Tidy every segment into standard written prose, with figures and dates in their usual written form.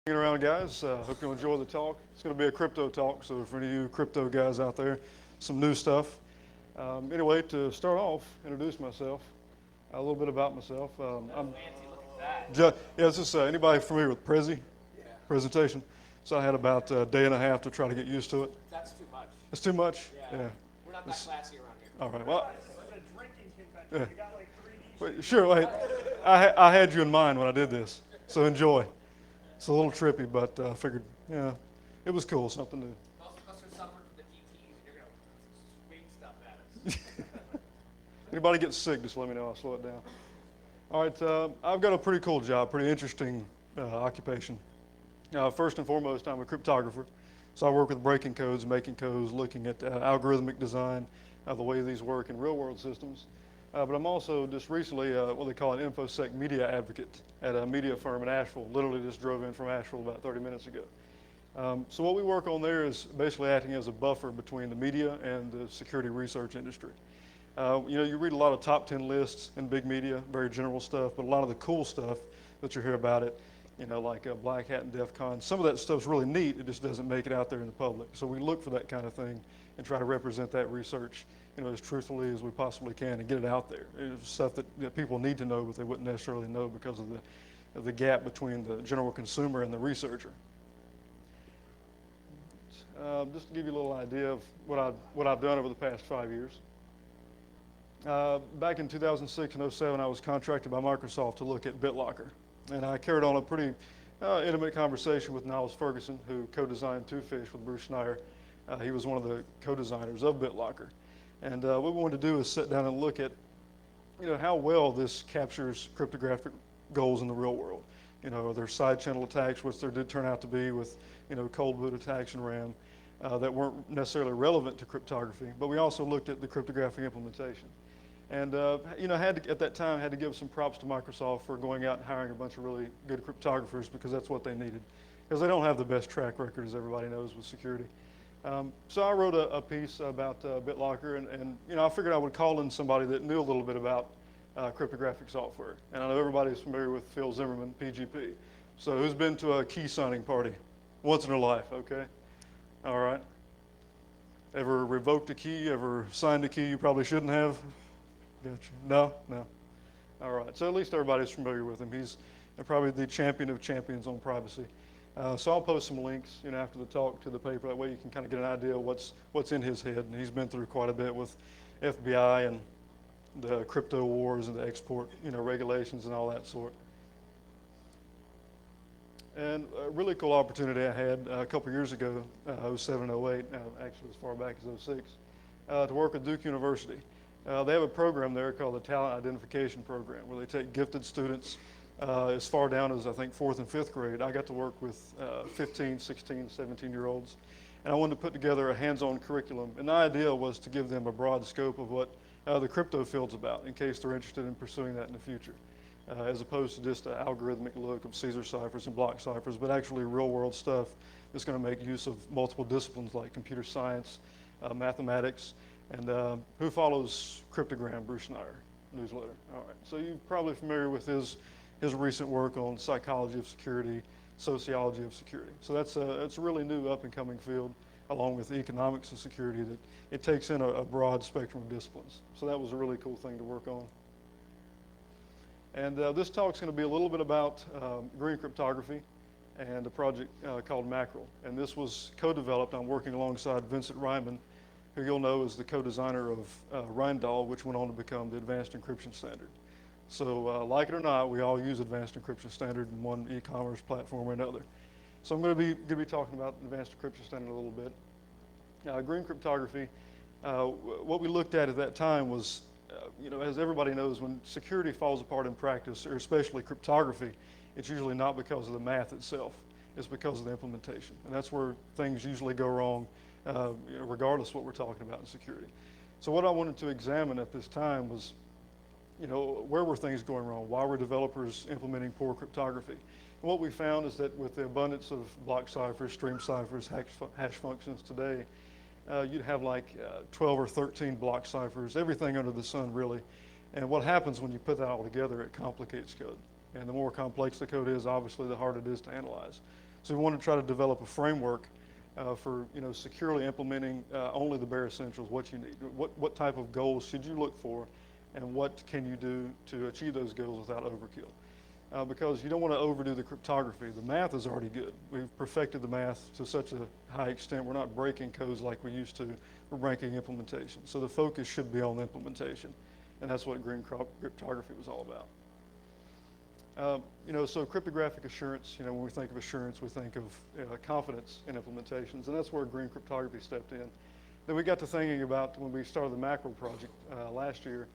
Hanging around, guys. Hope you enjoy the talk. It's going to be a crypto talk, so for any of you crypto guys out there, some new stuff. Anyway, to start off, introduce myself, a little bit about myself. I'm Fancy, look at that. yeah, this is anybody familiar with Prezi presentation? So I had about a day and a half to try to get used to it. That's too much. It's too much. Yeah. We're not that classy around here. All right. Well, It's a drinking convention. yeah. You got like 3D. Wait, sure. Wait, I had you in mind when I did this, so enjoy. It's a little trippy, but I figured, yeah, it was cool, something new. Also, suffered from the PTs, and you're going to swing stuff at us. Anybody gets sick, just let me know. I'll slow it down. All right, I've got a pretty cool job, pretty interesting occupation. First and foremost, I'm a cryptographer. So I work with breaking codes, making codes, looking at algorithmic design, the way these work in real-world systems. But I'm also just recently what they call an InfoSec media advocate at a media firm in Asheville. Literally just drove in from Asheville about 30 minutes ago. So what we work on there is basically acting as a buffer between the media and the security research industry. You read a lot of top 10 lists in big media, very general stuff, but a lot of the cool stuff that you hear about it, like Black Hat and DEF CON, some of that stuff's really neat, it just doesn't make it out there in the public. So we look for that kind of thing and try to represent that research, as truthfully as we possibly can and get it out there. It's stuff that people need to know, but they wouldn't necessarily know because of the gap between the general consumer and the researcher. Just to give you a little idea of what I've done over the past 5 years. Back in 2006 and 2007, I was contracted by Microsoft to look at BitLocker. And I carried on a pretty intimate conversation with Niles Ferguson, who co-designed Two Fish with Bruce Schneier. He was one of the co-designers of BitLocker. And what we wanted to do is sit down and look at, how well this captures cryptographic goals in the real world. Are there side channel attacks, which there did turn out to be with, cold boot attacks and RAM that weren't necessarily relevant to cryptography. But we also looked at the cryptographic implementation. And, at that time, had to give some props to Microsoft for going out and hiring a bunch of really good cryptographers because that's what they needed. Because they don't have the best track record, as everybody knows, with security. So I wrote a piece about BitLocker, and I figured I would call in somebody that knew a little bit about cryptographic software. And I know everybody's familiar with Phil Zimmerman, PGP. So who's been to a key signing party? Once in their life, okay? All right. Ever revoked a key, ever signed a key you probably shouldn't have? Gotcha. No? All right. So at least everybody's familiar with him. He's probably the champion of champions on privacy. So I'll post some links, after the talk to the paper. That way you can kind of get an idea of what's in his head. And he's been through quite a bit with FBI and the crypto wars and the export, regulations and all that sort. And a really cool opportunity I had a couple years ago, 07, 08, actually as far back as 06, to work with Duke University. They have a program there called the Talent Identification Program, where they take gifted students as far down as, I think, 4th and 5th grade. I got to work with 15, 16, 17-year-olds, and I wanted to put together a hands-on curriculum. And the idea was to give them a broad scope of what the crypto field's about, in case they're interested in pursuing that in the future, as opposed to just an algorithmic look of Caesar ciphers and block ciphers, but actually real-world stuff that's going to make use of multiple disciplines like computer science, mathematics, and who follows Cryptogram, Bruce Schneier newsletter. All right, so you're probably familiar with his recent work on psychology of security, sociology of security. So that's a really new up-and-coming field, along with economics of security, that it takes in a broad spectrum of disciplines. So that was a really cool thing to work on. And this talk's going to be a little bit about green cryptography and a project called Mackerel. And this was co-developed. I'm working alongside Vincent Ryman, who you'll know is the co-designer of Rindal, which went on to become the advanced encryption standard. So like it or not, we all use advanced encryption standard in one e-commerce platform or another. So I'm going to be talking about advanced encryption standard a little bit. Green cryptography, what we looked at that time was, as everybody knows, when security falls apart in practice, or especially cryptography, it's usually not because of the math itself. It's because of the implementation. And that's where things usually go wrong, regardless of what we're talking about in security. So what I wanted to examine at this time was, where were things going wrong? Why were developers implementing poor cryptography? And what we found is that with the abundance of block ciphers, stream ciphers, hash functions today, you'd have like 12 or 13 block ciphers, everything under the sun really. And what happens when you put that all together, it complicates code. And the more complex the code is, obviously, the harder it is to analyze. So we want to try to develop a framework for securely implementing only the bare essentials, what you need. What type of goals should you look for, and what can you do to achieve those goals without overkill? Because you don't want to overdo the cryptography. The math is already good. We've perfected the math to such a high extent. We're not breaking codes like we used to. We're breaking implementation. So the focus should be on implementation. And that's what green cryptography was all about. So cryptographic assurance, when we think of assurance, we think of confidence in implementations, and that's where green cryptography stepped in. Then we got to thinking about, when we started the Mackerel project last year,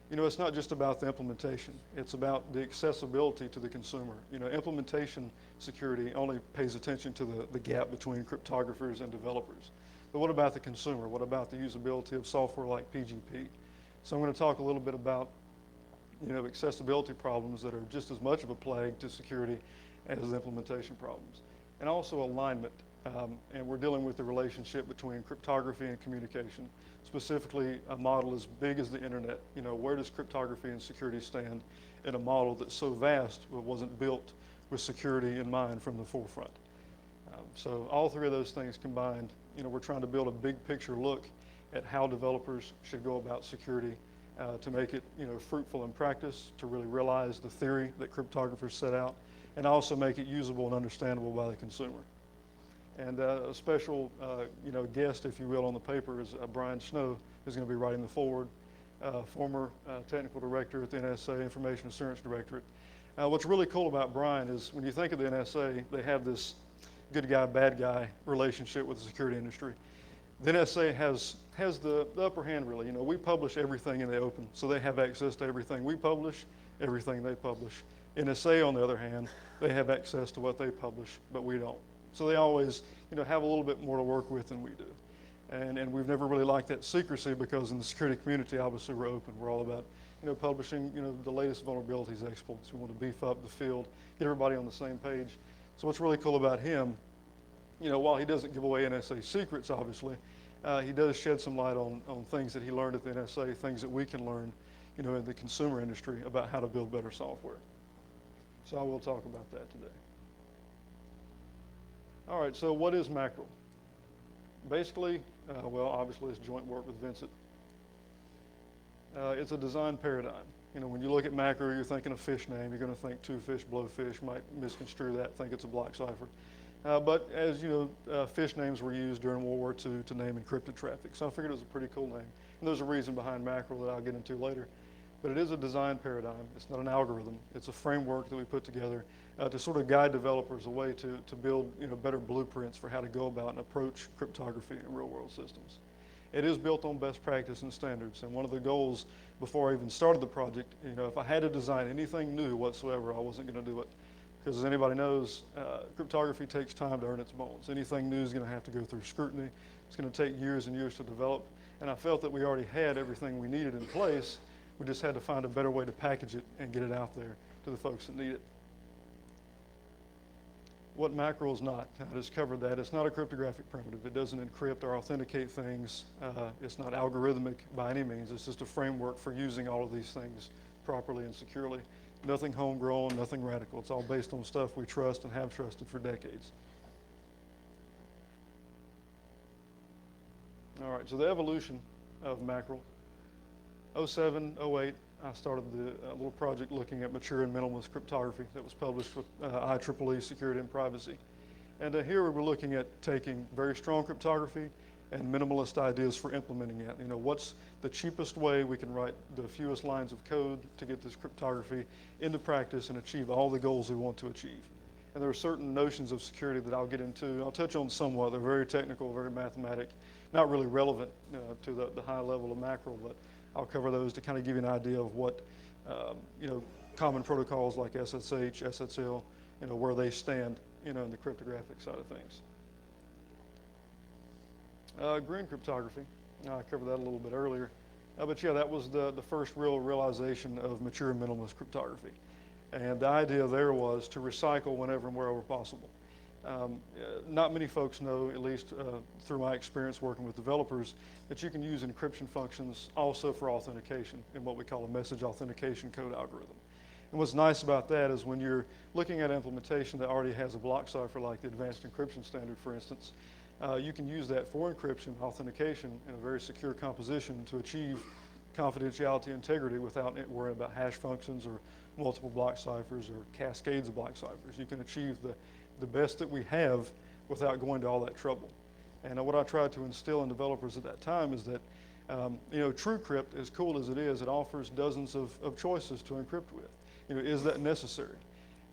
it's not just about the implementation. It's about the accessibility to the consumer. Implementation security only pays attention to the gap between cryptographers and developers. But what about the consumer? What about the usability of software like PGP? So I'm going to talk a little bit about accessibility problems that are just as much of a plague to security as implementation problems. And also alignment. And we're dealing with the relationship between cryptography and communication, specifically a model as big as the internet. Where does cryptography and security stand in a model that's so vast but wasn't built with security in mind from the forefront? So all three of those things combined, we're trying to build a big picture look at how developers should go about security to make it fruitful in practice, to really realize the theory that cryptographers set out, and also make it usable and understandable by the consumer. And a special guest, if you will, on the paper is Brian Snow, who's going to be writing the foreword, former technical director at the NSA, Information Assurance Directorate. What's really cool about Brian is when you think of the NSA, they have this good guy, bad guy relationship with the security industry. The NSA has the upper hand, really. We publish everything in the open, so they have access to everything we publish, everything they publish. NSA, on the other hand, they have access to what they publish, but we don't. So they always, have a little bit more to work with than we do. And we've never really liked that secrecy because in the security community, obviously, we're open. We're all about, publishing, the latest vulnerabilities, exploits. We want to beef up the field, get everybody on the same page. So what's really cool about him, while he doesn't give away NSA secrets, obviously, he does shed some light on things that he learned at the NSA, things that we can learn, in the consumer industry about how to build better software. So I will talk about that today. All right, so what is Mackerel? Basically, obviously it's joint work with Vincent. It's a design paradigm. When you look at Mackerel, you're thinking a fish name. You're going to think two fish, blowfish, might misconstrue that, think it's a block cipher. But as you know, fish names were used during World War II to name encrypted traffic. So I figured it was a pretty cool name. And there's a reason behind Mackerel that I'll get into later. But it is a design paradigm. It's not an algorithm. It's a framework that we put together to sort of guide developers a way to build better blueprints for how to go about and approach cryptography in real-world systems. It is built on best practice and standards. And one of the goals before I even started the project, if I had to design anything new whatsoever, I wasn't going to do it. Because as anybody knows, cryptography takes time to earn its bones. Anything new is going to have to go through scrutiny. It's going to take years and years to develop. And I felt that we already had everything we needed in place. We just had to find a better way to package it and get it out there to the folks that need it. What Mackerel is not, I just covered that. It's not a cryptographic primitive. It doesn't encrypt or authenticate things. It's not algorithmic by any means. It's just a framework for using all of these things properly and securely. Nothing homegrown, nothing radical. It's all based on stuff we trust and have trusted for decades. All right, so the evolution of Mackerel. 07, 08, I started the little project looking at mature and minimalist cryptography that was published with IEEE Security and Privacy. And here we were looking at taking very strong cryptography and minimalist ideas for implementing it. What's the cheapest way we can write the fewest lines of code to get this cryptography into practice and achieve all the goals we want to achieve. And there are certain notions of security that I'll get into. I'll touch on somewhat. They're very technical, very mathematic, not really relevant to the high level of Mackerel, but I'll cover those to kind of give you an idea of what, common protocols like SSH, SSL, where they stand, in the cryptographic side of things. Green cryptography, I covered that a little bit earlier. But yeah, that was the first real realization of mature and minimalist cryptography. And the idea there was to recycle whenever and wherever possible. Not many folks know, at least through my experience working with developers, that you can use encryption functions also for authentication in what we call a message authentication code algorithm. And And what's nice about that is when you're looking at an implementation that already has a block cipher, like the advanced encryption standard, for instance, you can use that for encryption, authentication, in a very secure composition to achieve confidentiality integrity without worrying about hash functions or multiple block ciphers or cascades of block ciphers. You can achieve the best that we have without going to all that trouble. And what I tried to instill in developers at that time is that, TrueCrypt, as cool as it is, it offers dozens of choices to encrypt with. Is that necessary?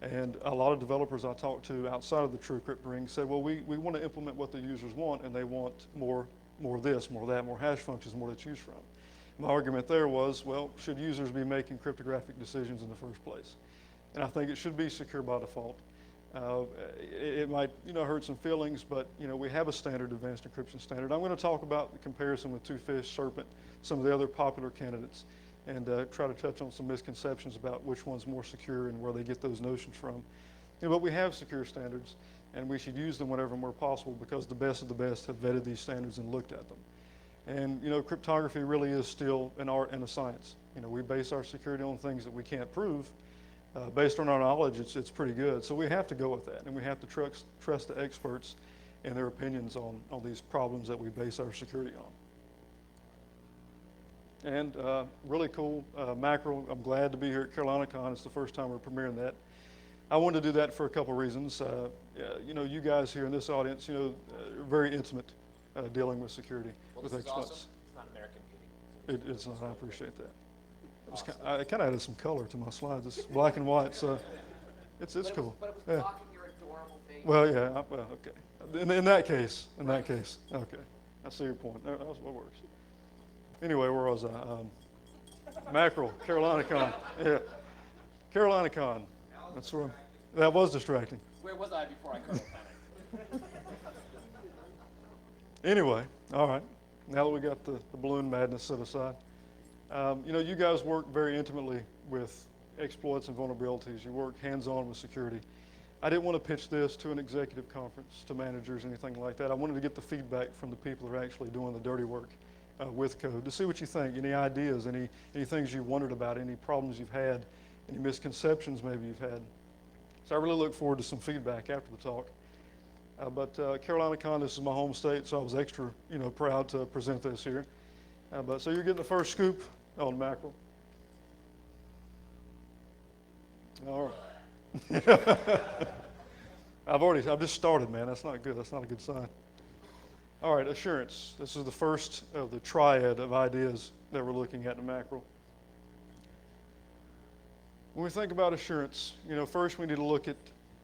And a lot of developers I talked to outside of the TrueCrypt ring said, well, we want to implement what the users want, and they want more this, more that, more hash functions, more to choose from. My argument there was, well, should users be making cryptographic decisions in the first place? And I think it should be secure by default. It might, hurt some feelings, but, we have a standard advanced encryption standard. I'm going to talk about the comparison with Twofish, Serpent, some of the other popular candidates, and try to touch on some misconceptions about which one's more secure and where they get those notions from. But we have secure standards, and we should use them whenever more possible because the best of the best have vetted these standards and looked at them. And, cryptography really is still an art and a science. We base our security on things that we can't prove. Based on our knowledge, it's pretty good. So we have to go with that, and we have to trust the experts and their opinions on these problems that we base our security on. And really cool, Mackerel, I'm glad to be here at CarolinaCon. It's the first time we're premiering that. I wanted to do that for a couple reasons. You guys here in this audience, are very intimate dealing with security, with experts. Awesome. It's not American Beauty. It's not, I appreciate that. Awesome. I kind of added some color to my slides. It's black and white, so it's cool. But it was Yeah. blocking your adorable face. Well, yeah, okay. In that case, okay. I see your point. That's what works. Anyway, where was I? Mackerel, CarolinaCon. Yeah, CarolinaCon. That's where. That was distracting. Where was I before I panicked? Anyway, all right. Now that we got the balloon madness set aside, you guys work very intimately with exploits and vulnerabilities. You work hands-on with security. I didn't want to pitch this to an executive conference, to managers, anything like that. I wanted to get the feedback from the people who are actually doing the dirty work with code to see what you think. Any ideas, any things you wondered about, any problems you've had, any misconceptions maybe you've had. So I really look forward to some feedback after the talk. But CarolinaCon, this is my home state, so I was extra, proud to present this here. So you're getting the first scoop on Mackerel. All right. I've just started, man. That's not good. That's not a good sign. All right, assurance. This is the first of the triad of ideas that we're looking at in Mackerel. When we think about assurance, first we need to look at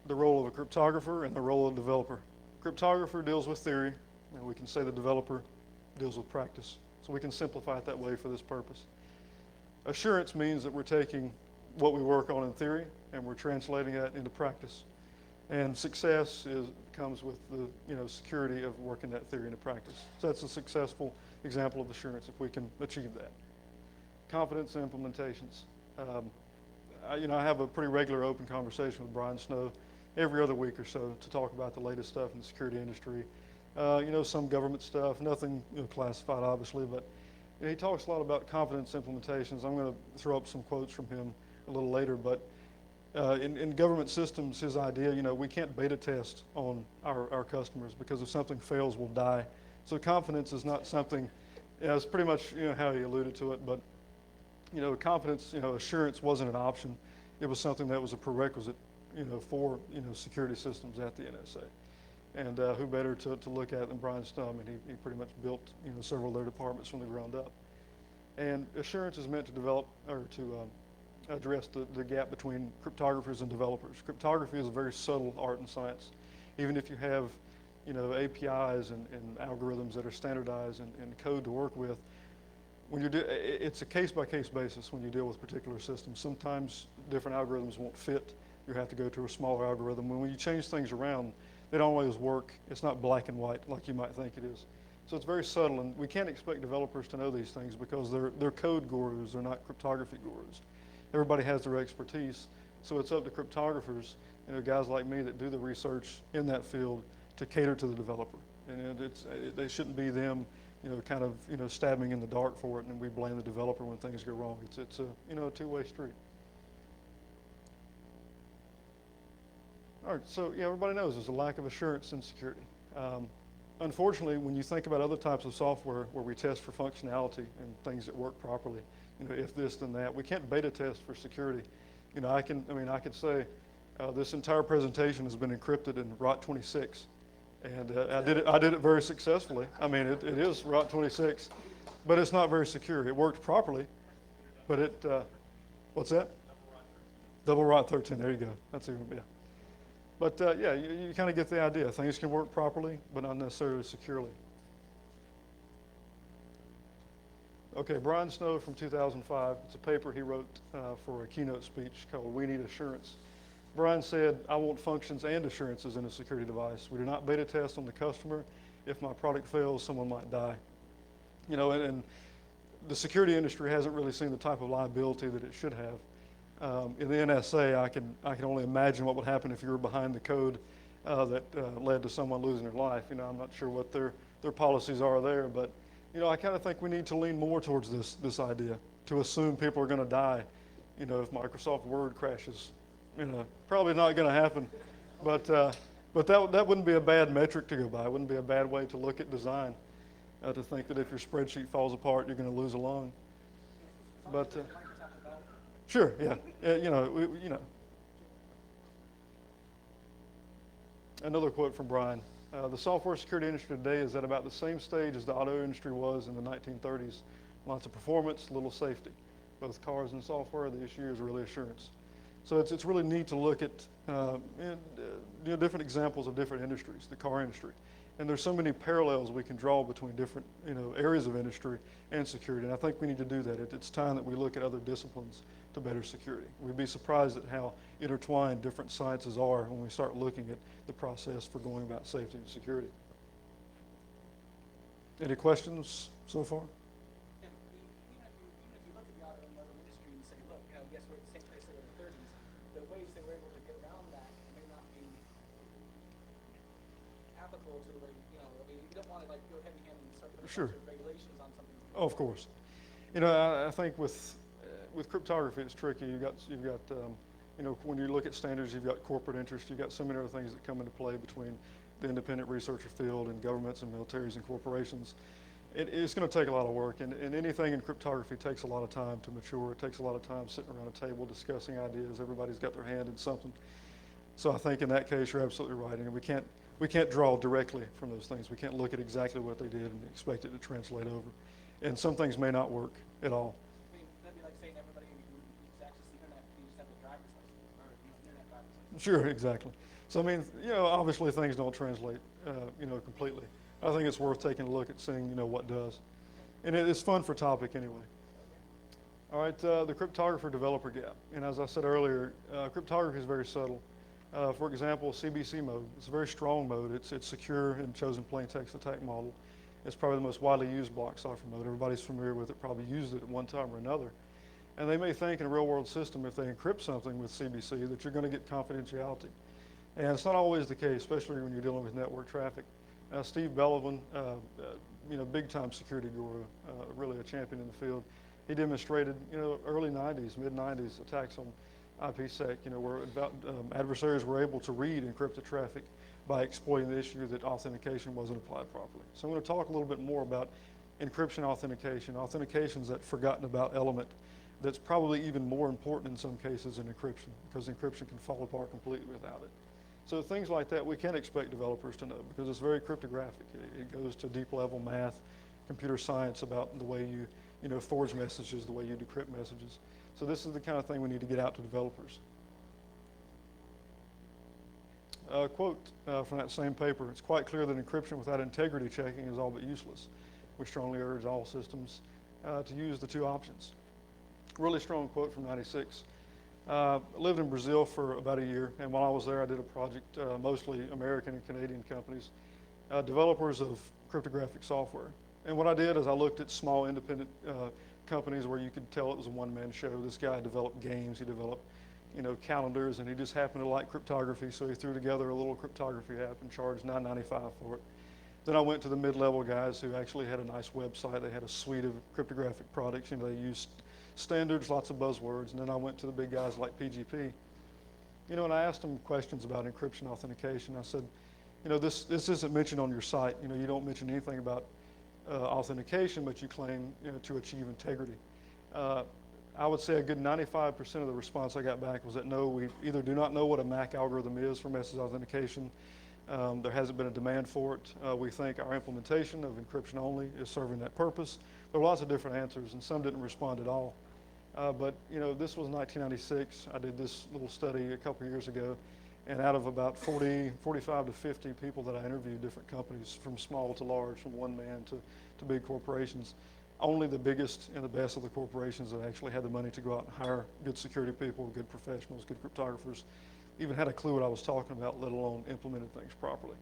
the role of a cryptographer and the role of a developer. Cryptographer deals with theory, and we can say the developer deals with practice. So we can simplify it that way for this purpose. Assurance means that we're taking what we work on in theory and we're translating that into practice. And success comes with the security of working that theory into practice. So that's a successful example of assurance if we can achieve that. Confidence in implementations. I have a pretty regular open conversation with Brian Snow every other week or so to talk about the latest stuff in the security industry. Some government stuff, nothing classified obviously, but he talks a lot about confidence implementations. I'm going to throw up some quotes from him a little later, but in government systems, his idea, we can't beta test on our customers because if something fails, we'll die. So confidence is not something, it's pretty much how he alluded to it, but confidence, assurance wasn't an option. It was something that was a prerequisite, for security systems at the NSA. And who better to look at than Brian Snow? He pretty much built several of their departments from the ground up. And assurance is meant to develop or to address the gap between cryptographers and developers. Cryptography is a very subtle art and science. Even if you have APIs and algorithms that are standardized and code to work with, when it's a case-by-case basis when you deal with particular systems. Sometimes different algorithms won't fit. You have to go to a smaller algorithm. When you change things around, they don't always work. It's not black and white like you might think it is. So it's very subtle, and we can't expect developers to know these things because they're code gurus. They're not cryptography gurus. Everybody has their expertise, so it's up to cryptographers, guys like me that do the research in that field to cater to the developer. And they shouldn't be them stabbing in the dark for it, and we blame the developer when things go wrong. It's a two-way street. All right, so yeah, everybody knows there's a lack of assurance in security. Unfortunately, when you think about other types of software where we test for functionality and things that work properly, if this then that, we can't beta test for security. I could say this entire presentation has been encrypted in ROT26, and I did it very successfully. It is ROT26, but it's not very secure. It worked properly, but what's that? Double ROT13. There you go. That's even, yeah. But yeah, you kind of get the idea. Things can work properly, but not necessarily securely. Okay, Brian Snow from 2005. It's a paper he wrote for a keynote speech called "We Need Assurance." Brian said, "I want functions and assurances in a security device. We do not beta test on the customer. If my product fails, someone might die." And the security industry hasn't really seen the type of liability that it should have. In the NSA, I can only imagine what would happen if you were behind the code that led to someone losing their life. I'm not sure what their policies are there, but I kind of think we need to lean more towards this idea, to assume people are going to die. If Microsoft Word crashes, probably not going to happen, but that wouldn't be a bad metric to go by. It wouldn't be a bad way to look at design, to think that if your spreadsheet falls apart, you're going to lose a lung. But sure, yeah, Another quote from Brian. The software security industry today is at about the same stage as the auto industry was in the 1930s. Lots of performance, little safety. Both cars and software, the issue is really assurance. So it's really neat to look at different examples of different industries, the car industry. And there's so many parallels we can draw between different areas of industry and security. And I think we need to do that. It's time that we look at other disciplines to better security. We'd be surprised at how intertwined different sciences are when we start looking at the process for going about safety and security. Any questions so far? Even if you look at the automotive industry and say, look, yes, we're at the same place they were in the 30s, the ways they were able to get around that may not be applicable to the way, you don't want to go heavy-handed and start putting Sure. regulations on something. Oh, of course. I think with cryptography, it's tricky. You've got when you look at standards, you've got corporate interest. You've got so many other things that come into play between the independent researcher field and governments and militaries and corporations. It's going to take a lot of work, and anything in cryptography takes a lot of time to mature. It takes a lot of time sitting around a table discussing ideas. Everybody's got their hand in something. So I think in that case, you're absolutely right. And we can't draw directly from those things. We can't look at exactly what they did and expect it to translate over. And some things may not work at all. That'd be like saying everybody who's access the internet, you just have a driver's license, or internet driver's license. Sure, exactly. So obviously things don't translate, completely. I think it's worth taking a look at seeing, what does. And it's fun for topic anyway. All right, the cryptographer developer gap. And as I said earlier, cryptography is very subtle. For example, CBC mode, it's a very strong mode. It's secure and chosen plain text attack model. It's probably the most widely used block cipher mode. Everybody's familiar with it, probably used it at one time or another. And they may think in a real world system, if they encrypt something with CBC, that you're going to get confidentiality. And it's not always the case, especially when you're dealing with network traffic. Steve Bellevin, big time security guru, really a champion in the field. He demonstrated, early 90s, mid 90s attacks on InfoSec, where adversaries were able to read encrypted traffic by exploiting the issue that authentication wasn't applied properly. So I'm going to talk a little bit more about encryption authentication. Authentication is that forgotten about element that's probably even more important in some cases than encryption, because encryption can fall apart completely without it. So things like that we can expect developers to know, because it's very cryptographic. It goes to deep level math, computer science about the way you forge messages, the way you decrypt messages. So this is the kind of thing we need to get out to developers. Quote from that same paper: "It's quite clear that encryption without integrity checking is all but useless. We strongly urge all systems to use the two options." Really strong quote from '96. Lived in Brazil for about a year, and while I was there, I did a project, mostly American and Canadian companies, developers of cryptographic software. And what I did is I looked at small independent companies where you could tell it was a one-man show. This guy developed games, he developed calendars, and he just happened to like cryptography, so he threw together a little cryptography app and charged $9.95 for it. Then I went to the mid-level guys who actually had a nice website. They had a suite of cryptographic products. They used standards, lots of buzzwords. And then I went to the big guys like PGP. And I asked them questions about encryption authentication. I said, this isn't mentioned on your site. You don't mention anything about authentication, but you claim, to achieve integrity. I would say a good 95% of the response I got back was that no, we either do not know what a MAC algorithm is for message authentication. There hasn't been a demand for it. We think our implementation of encryption only is serving that purpose. There were lots of different answers, and some didn't respond at all. But this was 1996. I did this little study a couple of years ago, and out of about 45 to 50 people that I interviewed, different companies from small to large, from one man to big corporations, only the biggest and the best of the corporations that actually had the money to go out and hire good security people, good professionals, good cryptographers, even had a clue what I was talking about, let alone implemented things properly.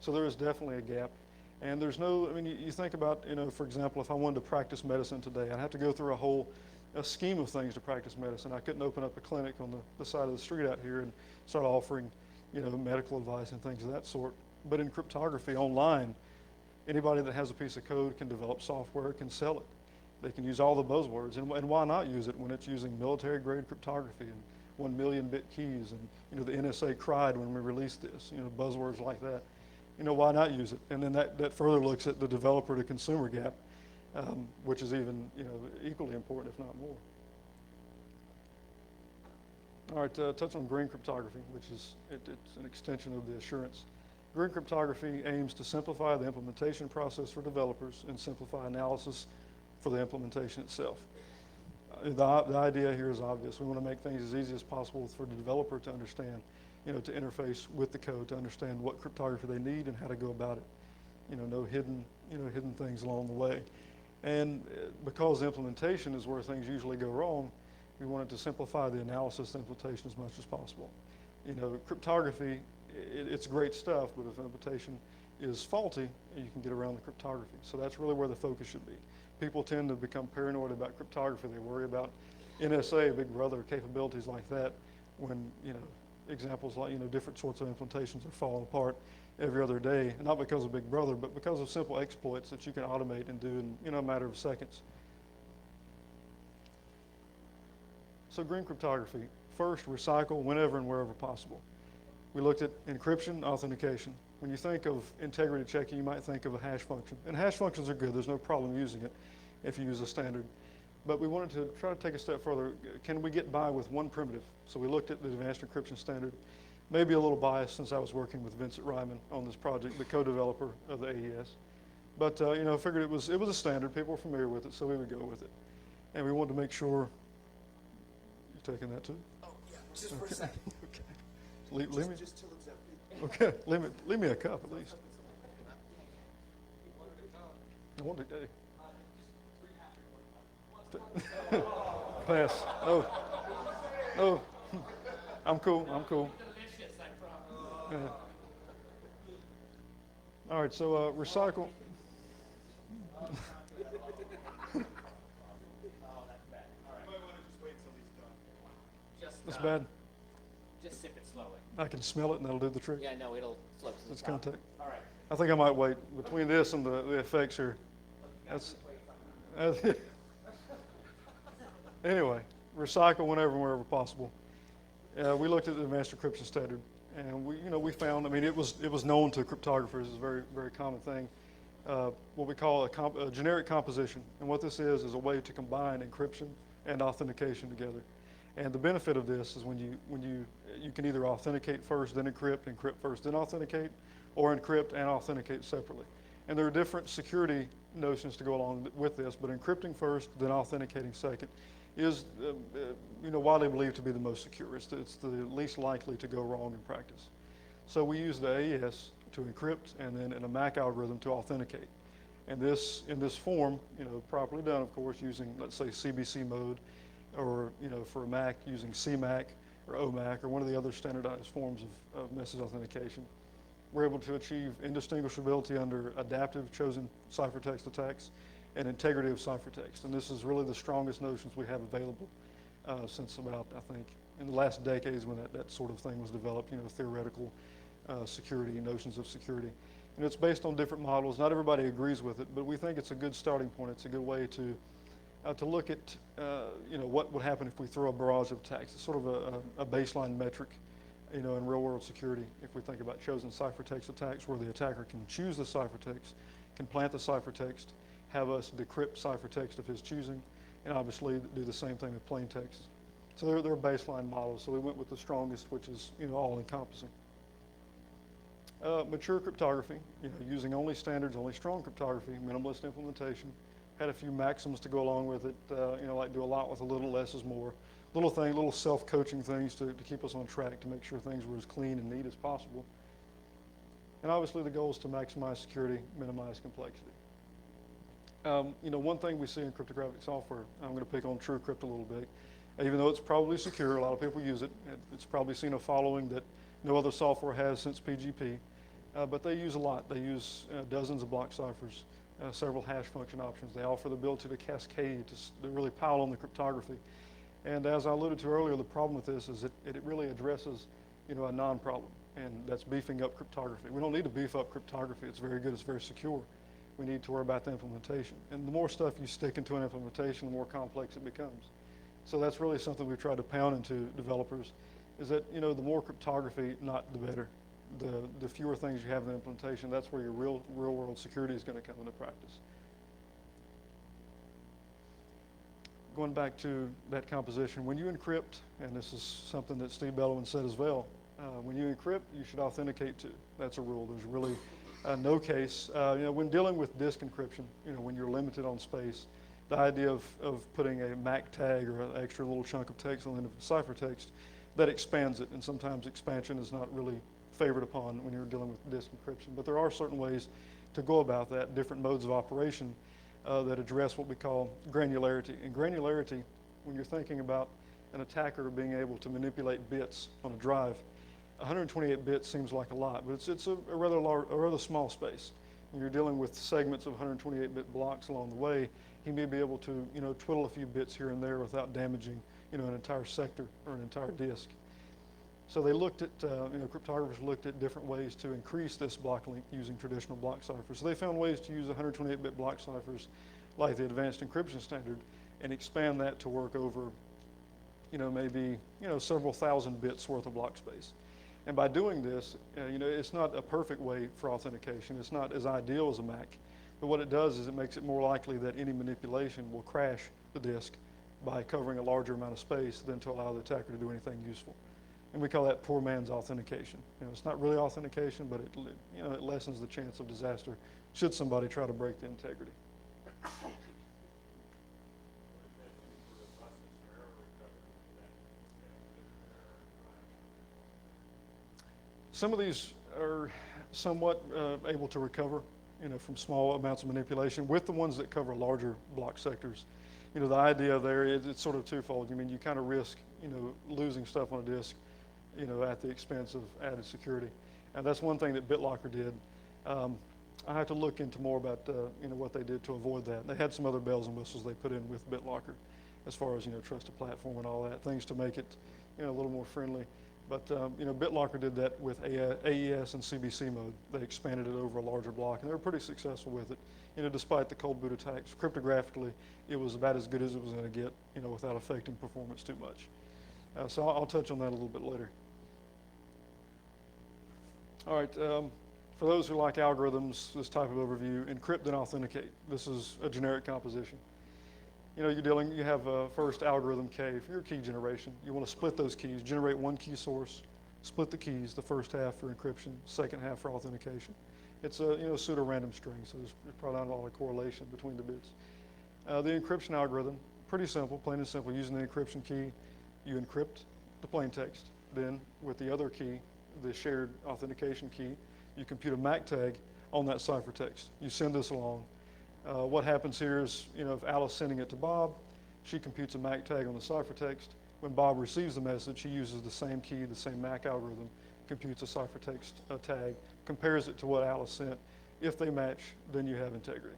So there is definitely a gap. And there's no, you think about, for example, if I wanted to practice medicine today, I'd have to go through a scheme of things to practice medicine. I couldn't open up a clinic on the side of the street out here and start offering, medical advice and things of that sort. But in cryptography online, anybody that has a piece of code can develop software, can sell it. They can use all the buzzwords. And why not use it when it's using military-grade cryptography and 1 million bit keys? And, the NSA cried when we released this, buzzwords like that. Why not use it? And then that further looks at the developer to consumer gap, which is even, equally important, if not more. All right, touch on green cryptography, which is, it's an extension of the assurance. Green cryptography aims to simplify the implementation process for developers and simplify analysis for the implementation itself. The idea here is obvious. We want to make things as easy as possible for the developer to understand, to interface with the code, to understand what cryptography they need and how to go about it. No hidden things along the way. And because the implementation is where things usually go wrong, we wanted to simplify the analysis and implementation as much as possible. Cryptography, it's great stuff, but if the implementation is faulty, you can get around the cryptography. So that's really where the focus should be. People tend to become paranoid about cryptography. They worry about NSA, Big Brother, capabilities like that, when, examples like, different sorts of implementations are falling apart every other day, not because of Big Brother, but because of simple exploits that you can automate and do in, a matter of seconds. So green cryptography, first, recycle whenever and wherever possible. We looked at encryption, authentication. When you think of integrity checking, you might think of a hash function. And hash functions are good. There's no problem using it if you use a standard. But we wanted to try to take a step further. Can we get by with one primitive? So we looked at the advanced encryption standard. Maybe a little biased since I was working with Vincent Ryman on this project, the co-developer of the AES. But I figured it was a standard. People were familiar with it, so we would go with it. And we wanted to make sure. You taking that too? Oh yeah, just for a second. Okay. Leave me. Just till it's empty. Okay, leave me a cup at least. I want to. Pass. No. I'm cool. Yeah. All right, so recycle. That's bad. Just sip it slowly. I can smell it, and that'll do the trick. Yeah, no, it'll float to the That's top. contact. All right. I think I might wait between this and the effects here. That's anyway. Recycle whenever and wherever possible. We looked at the advanced encryption standard, and we found. It was known to cryptographers. It's a very very common thing. What we call a generic composition, and what this is a way to combine encryption and authentication together. And the benefit of this is when you can either authenticate first, then encrypt first, then authenticate, or encrypt and authenticate separately. And there are different security notions to go along with this, but encrypting first, then authenticating second is widely believed to be the most secure. It's the least likely to go wrong in practice. So we use the AES to encrypt and then in a MAC algorithm to authenticate. And this, in this form, properly done, of course, using, let's say, CBC mode, or for a Mac using CMAC or OMAC or one of the other standardized forms of message authentication. We're able to achieve indistinguishability under adaptive chosen ciphertext attacks and integrity of ciphertext. And this is really the strongest notions we have available since about, I think, in the last decades when that sort of thing was developed, theoretical security, notions of security. And it's based on different models. Not everybody agrees with it, but we think it's a good starting point. It's a good way to look at what would happen if we throw a barrage of attacks. It's sort of a baseline metric in real-world security. If we think about chosen ciphertext attacks where the attacker can choose the ciphertext, can plant the ciphertext, have us decrypt ciphertext of his choosing, and obviously do the same thing with plain text. So they're baseline models. So we went with the strongest, which is all-encompassing. Mature cryptography, using only standards, only strong cryptography, minimalist implementation. Had a few maxims to go along with it, like do a lot with a little, less is more. Little self-coaching things to keep us on track, to make sure things were as clean and neat as possible. And obviously the goal is to maximize security, minimize complexity. One thing we see in cryptographic software, I'm going to pick on TrueCrypt a little bit, even though it's probably secure, a lot of people use it. It's probably seen a following that no other software has since PGP, but they use a lot. They use dozens of block ciphers, several hash function options. They offer the ability to cascade, to really pile on the cryptography. And as I alluded to earlier, the problem with this is that it really addresses, a non-problem, and that's beefing up cryptography. We don't need to beef up cryptography. It's very good. It's very secure. We need to worry about the implementation. And the more stuff you stick into an implementation, the more complex it becomes. So that's really something we've tried to pound into developers, is that, the more cryptography, not the better. The fewer things you have in the implementation, that's where your real world security is going to come into practice. Going back to that composition, when you encrypt, and this is something that Steve Bellowman said as well, when you encrypt, you should authenticate too. That's a rule. There's really no case. When dealing with disk encryption, when you're limited on space, the idea of putting a MAC tag or an extra little chunk of text on the end of ciphertext, that expands it, and sometimes expansion is not really favored upon when you're dealing with disk encryption. But there are certain ways to go about that, different modes of operation that address what we call granularity. And granularity, when you're thinking about an attacker being able to manipulate bits on a drive, 128 bits seems like a lot, but it's a rather small space. When you're dealing with segments of 128-bit blocks along the way, he may be able to, twiddle a few bits here and there without damaging, an entire sector or an entire disk. So they looked at, cryptographers looked at different ways to increase this block length using traditional block ciphers. So they found ways to use 128-bit block ciphers like the advanced encryption standard and expand that to work over, maybe, several thousand bits worth of block space. And by doing this, it's not a perfect way for authentication. It's not as ideal as a MAC. But what it does is it makes it more likely that any manipulation will crash the disk by covering a larger amount of space than to allow the attacker to do anything useful. And we call that poor man's authentication. It's not really authentication, but it lessens the chance of disaster should somebody try to break the integrity. Some of these are somewhat able to recover, from small amounts of manipulation. With the ones that cover larger block sectors, the idea there is it's sort of twofold. You kind of risk, losing stuff on a disk, at the expense of added security. And that's one thing that BitLocker did. I have to look into more about, what they did to avoid that. They had some other bells and whistles they put in with BitLocker as far as, trusted platform and all that, things to make it, a little more friendly. But, BitLocker did that with AES and CBC mode. They expanded it over a larger block, and they were pretty successful with it. Despite the cold boot attacks, cryptographically, it was about as good as it was going to get, without affecting performance too much. So I'll touch on that a little bit later. All right, for those who like algorithms, this type of overview, encrypt and authenticate. This is a generic composition. You have first algorithm K for your key generation. You want to split those keys, generate one key source, split the keys, the first half for encryption, second half for authentication. It's a pseudo-random string, so there's probably not a lot of correlation between the bits. The encryption algorithm, pretty simple, plain and simple. Using the encryption key, you encrypt the plain text. Then with the other key, the shared authentication key, you compute a MAC tag on that ciphertext. You send this along. What happens here is, if Alice sending it to Bob, she computes a MAC tag on the ciphertext. When Bob receives the message, he uses the same key, the same MAC algorithm, computes a ciphertext tag, compares it to what Alice sent. If they match, then you have integrity.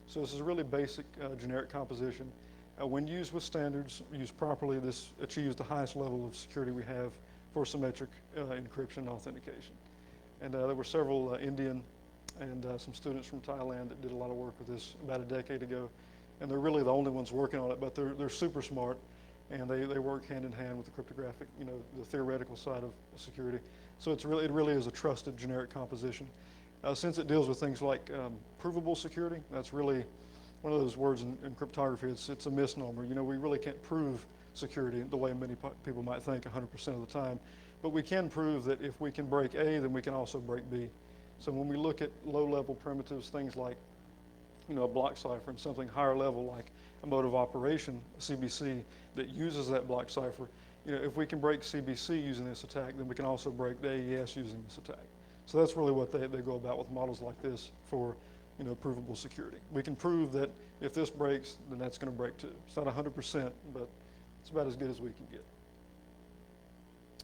So this is a really basic generic composition. When used with standards, used properly, this achieves the highest level of security we have for symmetric encryption and authentication. And there were several Indian and some students from Thailand that did a lot of work with this about a decade ago. And they're really the only ones working on it, but they're super smart. and they work hand in hand with the cryptographic, the theoretical side of security. So it really is a trusted generic composition. Since it deals with things like provable security, that's really one of those words in cryptography. It's a misnomer. We really can't prove security the way many people might think 100% of the time, but we can prove that if we can break A, then we can also break B. So when we look at low-level primitives, things like a block cipher, and something higher level like a mode of operation, CBC, that uses that block cipher, if we can break CBC using this attack, then we can also break the AES using this attack. So that's really what they go about with models like this for provable security. We can prove that if this breaks, then that's going to break too. It's not 100%, but it's about as good as we can get.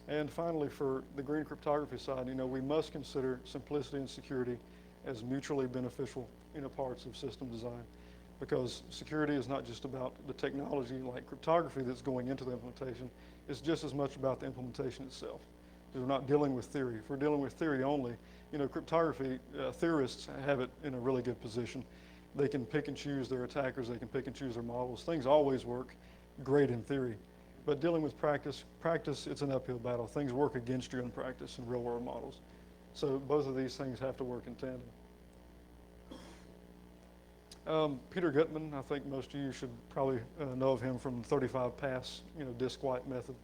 And finally, for the green cryptography side, we must consider simplicity and security as mutually beneficial parts of system design, because security is not just about the technology like cryptography that's going into the implementation. It's just as much about the implementation itself. We're not dealing with theory. If we're dealing with theory only, cryptography theorists have it in a really good position. They can pick and choose their attackers. They can pick and choose their models. Things always work great in theory. But dealing with practice, it's an uphill battle. Things work against you in practice in real-world models. So both of these things have to work in tandem. Peter Gutman, I think most of you should probably know of him from the 35 pass, disk wipe method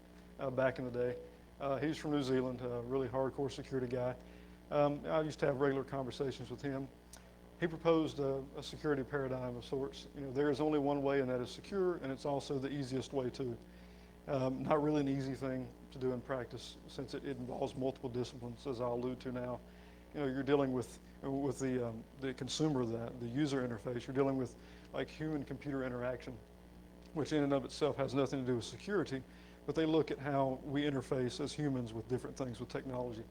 back in the day. He's from New Zealand, a really hardcore security guy. I used to have regular conversations with him. He proposed a security paradigm of sorts. There is only one way, and that is secure, and it's also the easiest way too. Not really an easy thing to do in practice, since it involves multiple disciplines, as I'll allude to now. You're dealing with the consumer, the user interface. You're dealing with like human-computer interaction, which in and of itself has nothing to do with security, but they look at how we interface as humans with different things with technology.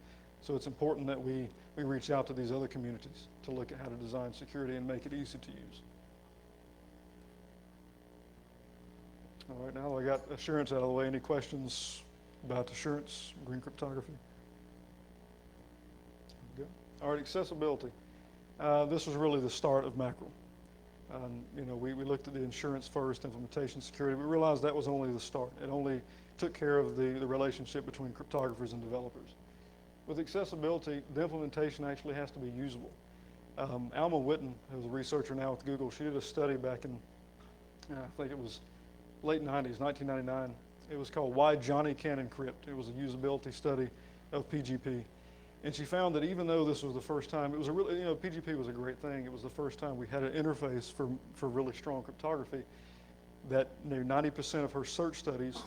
So it's important that we reach out to these other communities to look at how to design security and make it easy to use. All right, now that I got assurance out of the way, any questions about assurance, green cryptography? Good. All right, accessibility. This was really the start of Mackerel. We looked at the insurance first, implementation security. We realized that was only the start. It only took care of the relationship between cryptographers and developers. With accessibility, the implementation actually has to be usable. Alma Witten, who's a researcher now with Google, she did a study back in, I think it was late 90s, 1999. It was called Why Johnny Can't Encrypt. It was a usability study of PGP. And she found that even though this was the first time, it was a really, PGP was a great thing. It was the first time we had an interface for really strong cryptography, that 90% of her search studies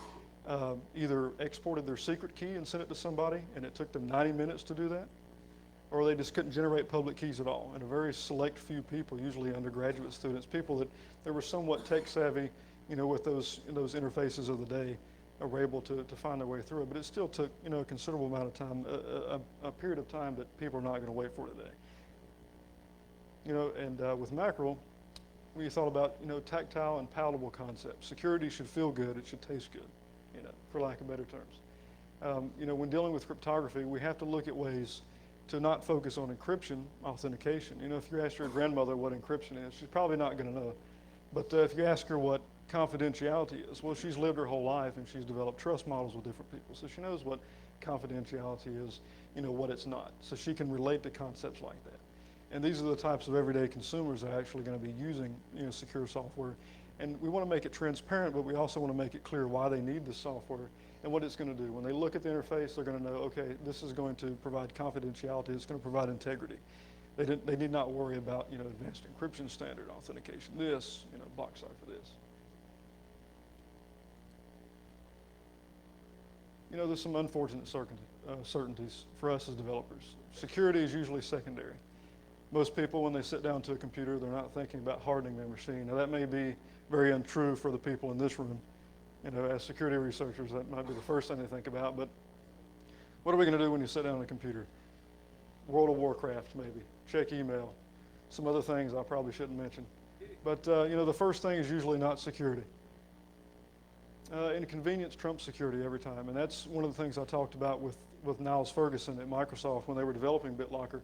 either exported their secret key and sent it to somebody, and it took them 90 minutes to do that, or they just couldn't generate public keys at all. And a very select few people, usually undergraduate students, people that were somewhat tech savvy, with those interfaces of the day, were able to find their way through it. But it still took, a considerable amount of time, a period of time that people are not going to wait for today. And with Mackerel, we thought about, tactile and palatable concepts. Security should feel good. It should taste good, for lack of better terms. When dealing with cryptography, we have to look at ways to not focus on encryption, authentication. If you ask your grandmother what encryption is, she's probably not going to know. But if you ask her what confidentiality is, well, she's lived her whole life and she's developed trust models with different people. So she knows what confidentiality is, what it's not. So she can relate to concepts like that. And these are the types of everyday consumers that are actually going to be using, secure software. And we want to make it transparent, but we also want to make it clear why they need this software and what it's going to do. When they look at the interface, they're going to know, okay, this is going to provide confidentiality. It's going to provide integrity. They need not worry about, advanced encryption standard authentication, this, block cipher this. There's some unfortunate certainties for us as developers. Security is usually secondary. Most people, when they sit down to a computer, they're not thinking about hardening their machine. Now, that may be very untrue for the people in this room. As security researchers, that might be the first thing they think about. But what are we going to do when you sit down on a computer? World of Warcraft, maybe. Check email. Some other things I probably shouldn't mention. But, the first thing is usually not security. Inconvenience trumps security every time. And that's one of the things I talked about with Niles Ferguson at Microsoft when they were developing BitLocker.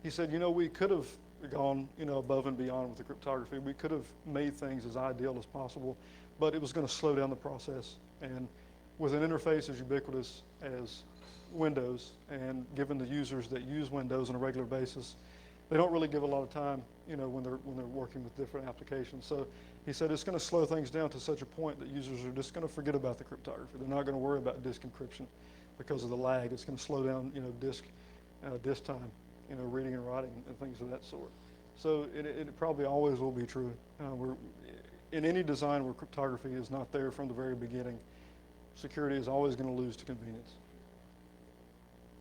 He said, we could have gone, above and beyond with the cryptography. We could have made things as ideal as possible, but it was going to slow down the process. And with an interface as ubiquitous as Windows, and given the users that use Windows on a regular basis, they don't really give a lot of time, when they're working with different applications. So he said it's going to slow things down to such a point that users are just going to forget about the cryptography. They're not going to worry about disk encryption because of the lag. It's going to slow down, disk time, reading and writing and things of that sort. So it probably always will be true. In any design where cryptography is not there from the very beginning, security is always going to lose to convenience.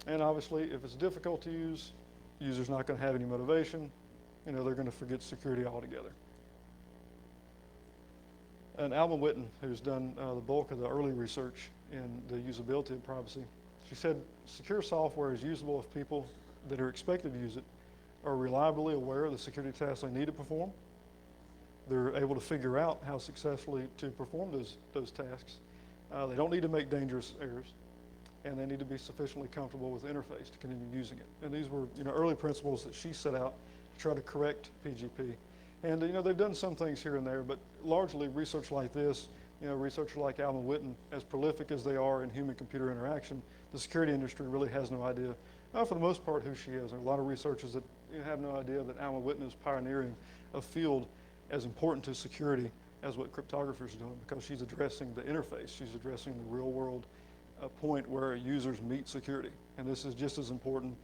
And obviously, if it's difficult to use, users not going to have any motivation. They're going to forget security altogether. And Alma Witten, who's done the bulk of the early research in the usability of privacy, she said secure software is usable if people that are expected to use it are reliably aware of the security tasks they need to perform. They're able to figure out how successfully to perform those tasks. They don't need to make dangerous errors, and they need to be sufficiently comfortable with the interface to continue using it. And these were, early principles that she set out to try to correct PGP. And, they've done some things here and there, but largely research like this, researchers like Alma Witten, as prolific as they are in human-computer interaction, the security industry really has no idea, for the most part, who she is. There are a lot of researchers that have no idea that Alma Witten is pioneering a field as important to security as what cryptographers are doing, because she's addressing the interface. She's addressing the real-world point where users meet security. And this is just as important,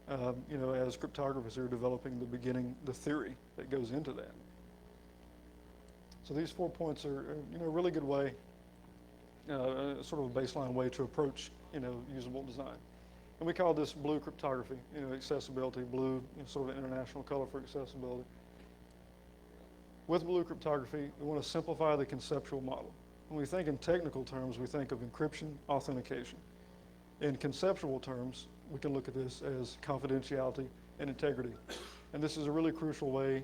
as cryptographers are developing the theory that goes into that. So these 4 points are, a really good way, sort of a baseline way to approach, usable design. And we call this blue cryptography, accessibility, blue, sort of an international color for accessibility. With blue cryptography, we want to simplify the conceptual model. When we think in technical terms, we think of encryption, authentication. In conceptual terms, we can look at this as confidentiality and integrity. And this is a really crucial way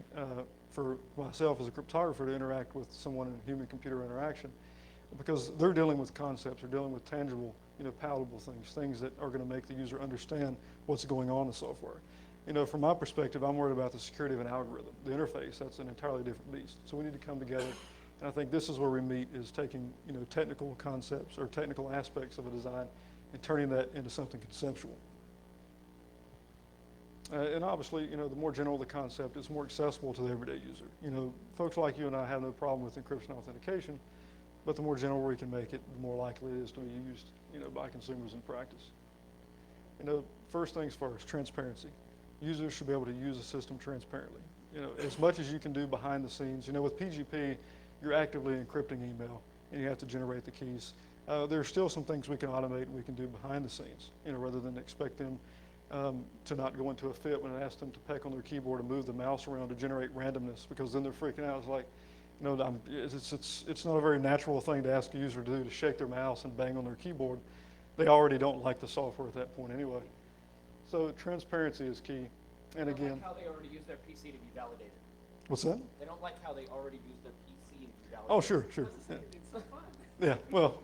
for myself as a cryptographer to interact with someone in human-computer interaction, because they're dealing with concepts, they're dealing with tangible, palatable things that are going to make the user understand what's going on in the software. From my perspective, I'm worried about the security of an algorithm. The interface, that's an entirely different beast. So we need to come together. And I think this is where we meet, is taking, technical concepts or technical aspects of a design and turning that into something conceptual. And obviously, the more general the concept, it's more accessible to the everyday user. Folks like you and I have no problem with encryption authentication, but the more general we can make it, the more likely it is to be used, by consumers in practice. First things first, transparency. Users should be able to use the system transparently. As much as you can do behind the scenes. With PGP, you're actively encrypting email, and you have to generate the keys. There are still some things we can automate and we can do behind the scenes, rather than expect them to not go into a fit when I ask them to peck on their keyboard and move the mouse around to generate randomness, because then they're freaking out. It's like, it's not a very natural thing to ask a user to do, to shake their mouse and bang on their keyboard. They already don't like the software at that point anyway. So transparency is key. And again, like how they already use their PC to be validated. What's that? They don't like how they already use their PC to be validated. Oh, sure. Yeah. It's so fun. Yeah, well,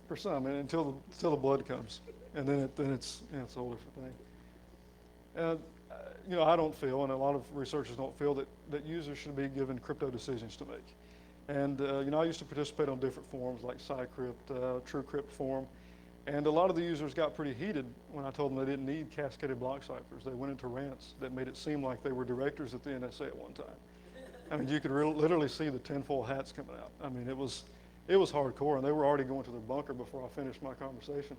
for some, and until the blood comes, and then it's a whole different thing. I don't feel, and a lot of researchers don't feel, that users should be given crypto decisions to make. And I used to participate on different forums like SciCrypt, TrueCrypt forum, and a lot of the users got pretty heated when I told them they didn't need cascaded block ciphers. They went into rants that made it seem like they were directors at the NSA at one time. I mean, you could literally see the tinfoil hats coming out. I mean, it was hardcore, and they were already going to their bunker before I finished my conversation.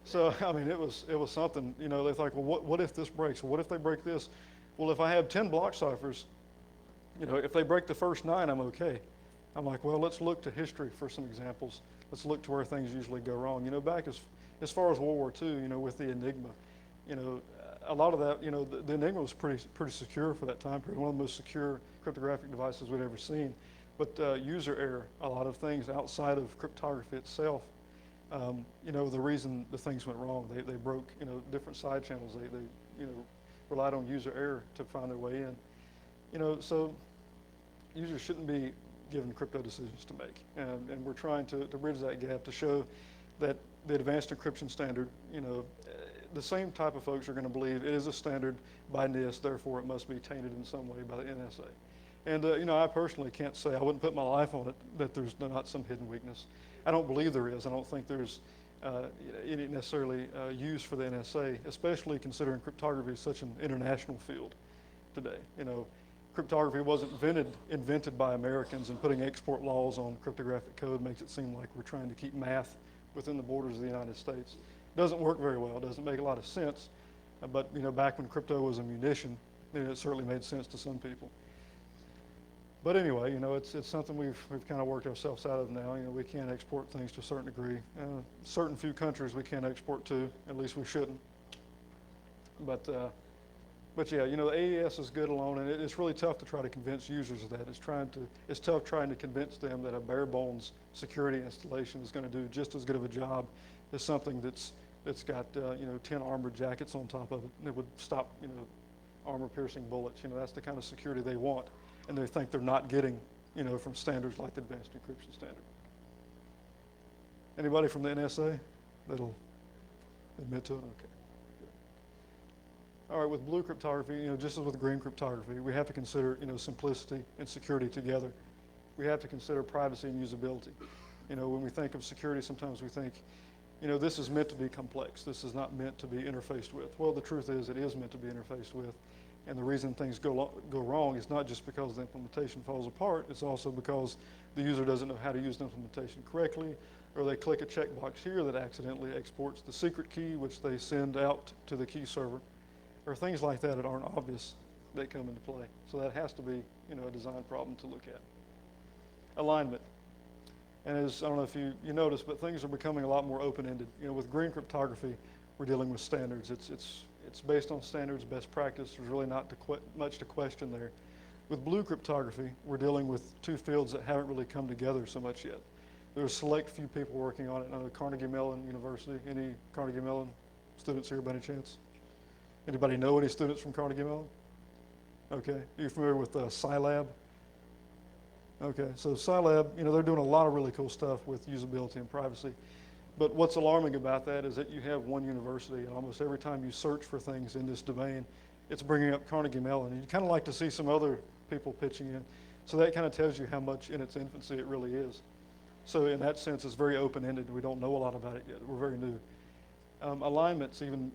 So, I mean, it was something. They thought, well, what if this breaks? Well, what if they break this? Well, if I have 10 block ciphers, if they break the first 9, I'm okay. I'm like, well, let's look to history for some examples. Let's look to where things usually go wrong. Back as far as World War II, with the Enigma, a lot of that, the Enigma was pretty secure for that time period, one of the most secure cryptographic devices we'd ever seen. But user error, a lot of things outside of cryptography itself, the reason the things went wrong, they broke, different side channels. They relied on user error to find their way in. So users shouldn't be given crypto decisions to make. And we're trying to bridge that gap to show that the advanced encryption standard, the same type of folks are going to believe it is a standard by NIST, therefore it must be tainted in some way by the NSA. And I personally can't say, I wouldn't put my life on it, that there's not some hidden weakness. I don't believe there is. I don't think there's any necessarily use for the NSA, especially considering cryptography is such an international field today. Cryptography wasn't invented by Americans, and putting export laws on cryptographic code makes it seem like we're trying to keep math within the borders of the United States. It doesn't work very well. It doesn't make a lot of sense. But back when crypto was a munition, it certainly made sense to some people. But anyway, it's something we've kind of worked ourselves out of now. We can export things to a certain degree. Certain few countries we can't export to, at least we shouldn't. But yeah, the AES is good alone, and it's really tough to try to convince users of that. It's tough trying to convince them that a bare bones security installation is going to do just as good of a job as something that's got 10 armored jackets on top of it that would stop armor-piercing bullets. That's the kind of security they want, and they think they're not getting from standards like the Advanced Encryption Standard. Anybody from the NSA that'll admit to it? Okay. All right, with blue cryptography, just as with green cryptography, we have to consider, simplicity and security together. We have to consider privacy and usability. When we think of security, sometimes we think, this is meant to be complex. This is not meant to be interfaced with. Well, the truth is it is meant to be interfaced with. And the reason things go wrong is not just because the implementation falls apart, it's also because the user doesn't know how to use the implementation correctly, or they click a checkbox here that accidentally exports the secret key, which they send out to the key server, or things like that aren't obvious that come into play. So that has to be, a design problem to look at. Alignment. And I don't know if you noticed, but things are becoming a lot more open-ended. With green cryptography, we're dealing with standards. It's based on standards, best practice. There's really not much to question there. With blue cryptography, we're dealing with two fields that haven't really come together so much yet. There's a select few people working on it. I know Carnegie Mellon University. Any Carnegie Mellon students here by any chance? Anybody know any students from Carnegie Mellon? Okay, are you familiar with Scilab? Okay, so Scilab, they're doing a lot of really cool stuff with usability and privacy. But what's alarming about that is that you have one university, and almost every time you search for things in this domain, it's bringing up Carnegie Mellon. And you kind of like to see some other people pitching in. So that kind of tells you how much in its infancy it really is. So in that sense, it's very open-ended. We don't know a lot about it yet. We're very new. Alignment's even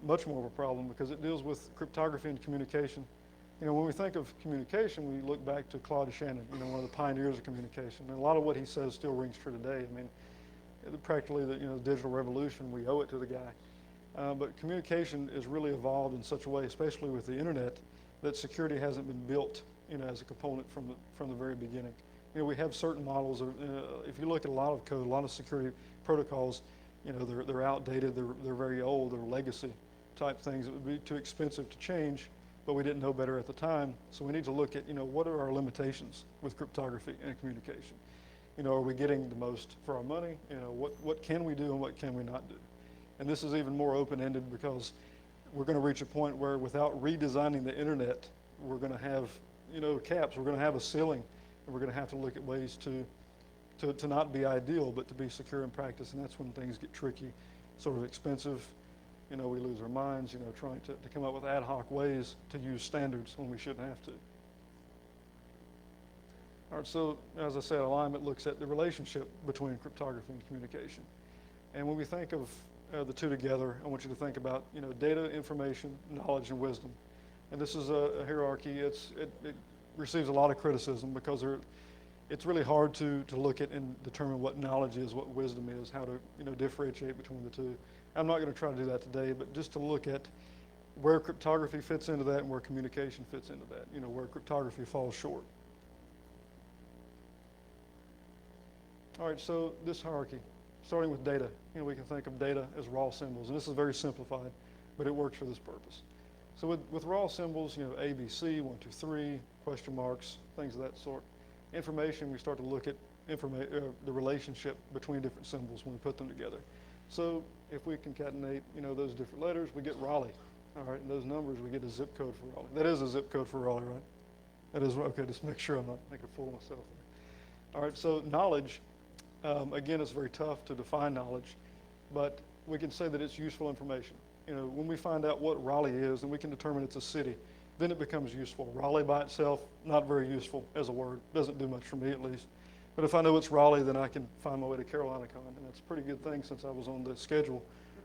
much more of a problem because it deals with cryptography and communication. When we think of communication, we look back to Claude Shannon, one of the pioneers of communication. And a lot of what he says still rings true today. Practically the digital revolution, we owe it to the guy. But communication is really evolved in such a way, especially with the internet, that security hasn't been built, as a component from the very beginning. We have certain models. If you look at a lot of code, a lot of security protocols, they're outdated. They're very old. They're legacy type things. It would be too expensive to change, but we didn't know better at the time. So we need to look at, what are our limitations with cryptography and communication? Are we getting the most for our money? What can we do and what can we not do? And this is even more open-ended because we're going to reach a point where without redesigning the internet, we're going to have, caps. We're going to have a ceiling, and we're going to have to look at ways to not be ideal, but to be secure in practice. And that's when things get tricky, sort of expensive. We lose our minds, trying to come up with ad hoc ways to use standards when we shouldn't have to. All right, so as I said, alignment looks at the relationship between cryptography and communication. And when we think of the two together, I want you to think about, data, information, knowledge, and wisdom. And this is a hierarchy. It receives a lot of criticism because it's really hard to look at and determine what knowledge is, what wisdom is, how to differentiate between the two. I'm not going to try to do that today, but just to look at where cryptography fits into that and where communication fits into that, where cryptography falls short. All right, so this hierarchy, starting with data, we can think of data as raw symbols, and this is very simplified, but it works for this purpose. So with raw symbols, A, B, C, 1, 2, 3, question marks, things of that sort. Information, we start to look at the relationship between different symbols when we put them together. So if we concatenate, those different letters, we get Raleigh. All right, and those numbers, we get a zip code for Raleigh. That is a zip code for Raleigh, right? That is, okay, just make sure I'm not making a fool of myself there. All right, so knowledge, again, it's very tough to define knowledge, but we can say that it's useful information. When we find out what Raleigh is, then we can determine it's a city. Then it becomes useful. Raleigh by itself, not very useful as a word. Doesn't do much for me, at least. But if I know it's Raleigh, then I can find my way to CarolinaCon, and that's a pretty good thing since I was on the schedule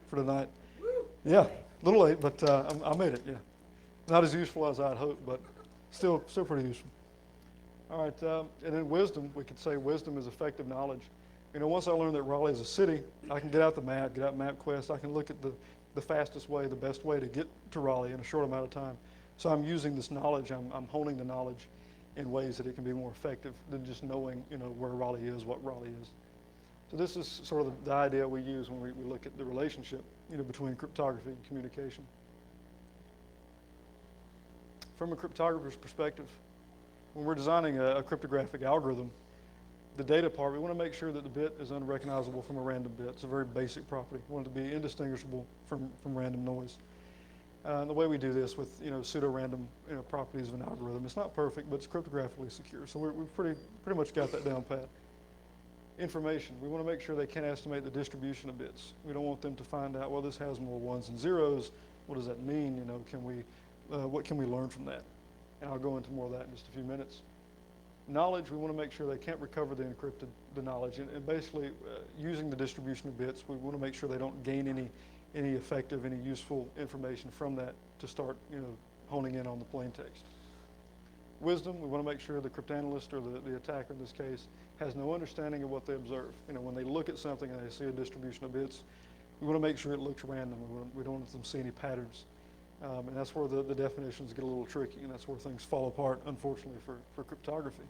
for tonight. Yeah, a little late, but I made it, yeah. Not as useful as I'd hoped, but still pretty useful. All right, and then wisdom, we could say wisdom is effective knowledge. Once I learn that Raleigh is a city, I can get out the map, get out MapQuest. I can look at the fastest way, the best way to get to Raleigh in a short amount of time. So I'm using this knowledge, I'm honing the knowledge in ways that it can be more effective than just knowing, where Raleigh is, what Raleigh is. So this is sort of the idea we use when we look at the relationship, between cryptography and communication. From a cryptographer's perspective, when we're designing a cryptographic algorithm, the data part, we want to make sure that the bit is unrecognizable from a random bit. It's a very basic property. We want it to be indistinguishable from random noise. And the way we do this with pseudo-random properties of an algorithm, it's not perfect, but it's cryptographically secure. So we've pretty much got that down pat. Information, we want to make sure they can estimate the distribution of bits. We don't want them to find out, well, this has more ones and zeros. What does that mean? What can we learn from that? And I'll go into more of that in just a few minutes. Knowledge, we want to make sure they can't recover the knowledge. And basically, using the distribution of bits, we want to make sure they don't gain any effective, any useful information from that to start, honing in on the plain text. Wisdom, we want to make sure the cryptanalyst or the attacker in this case has no understanding of what they observe. When they look at something and they see a distribution of bits, we want to make sure it looks random. We don't want them to see any patterns. And that's where the definitions get a little tricky, and that's where things fall apart, unfortunately, for cryptography.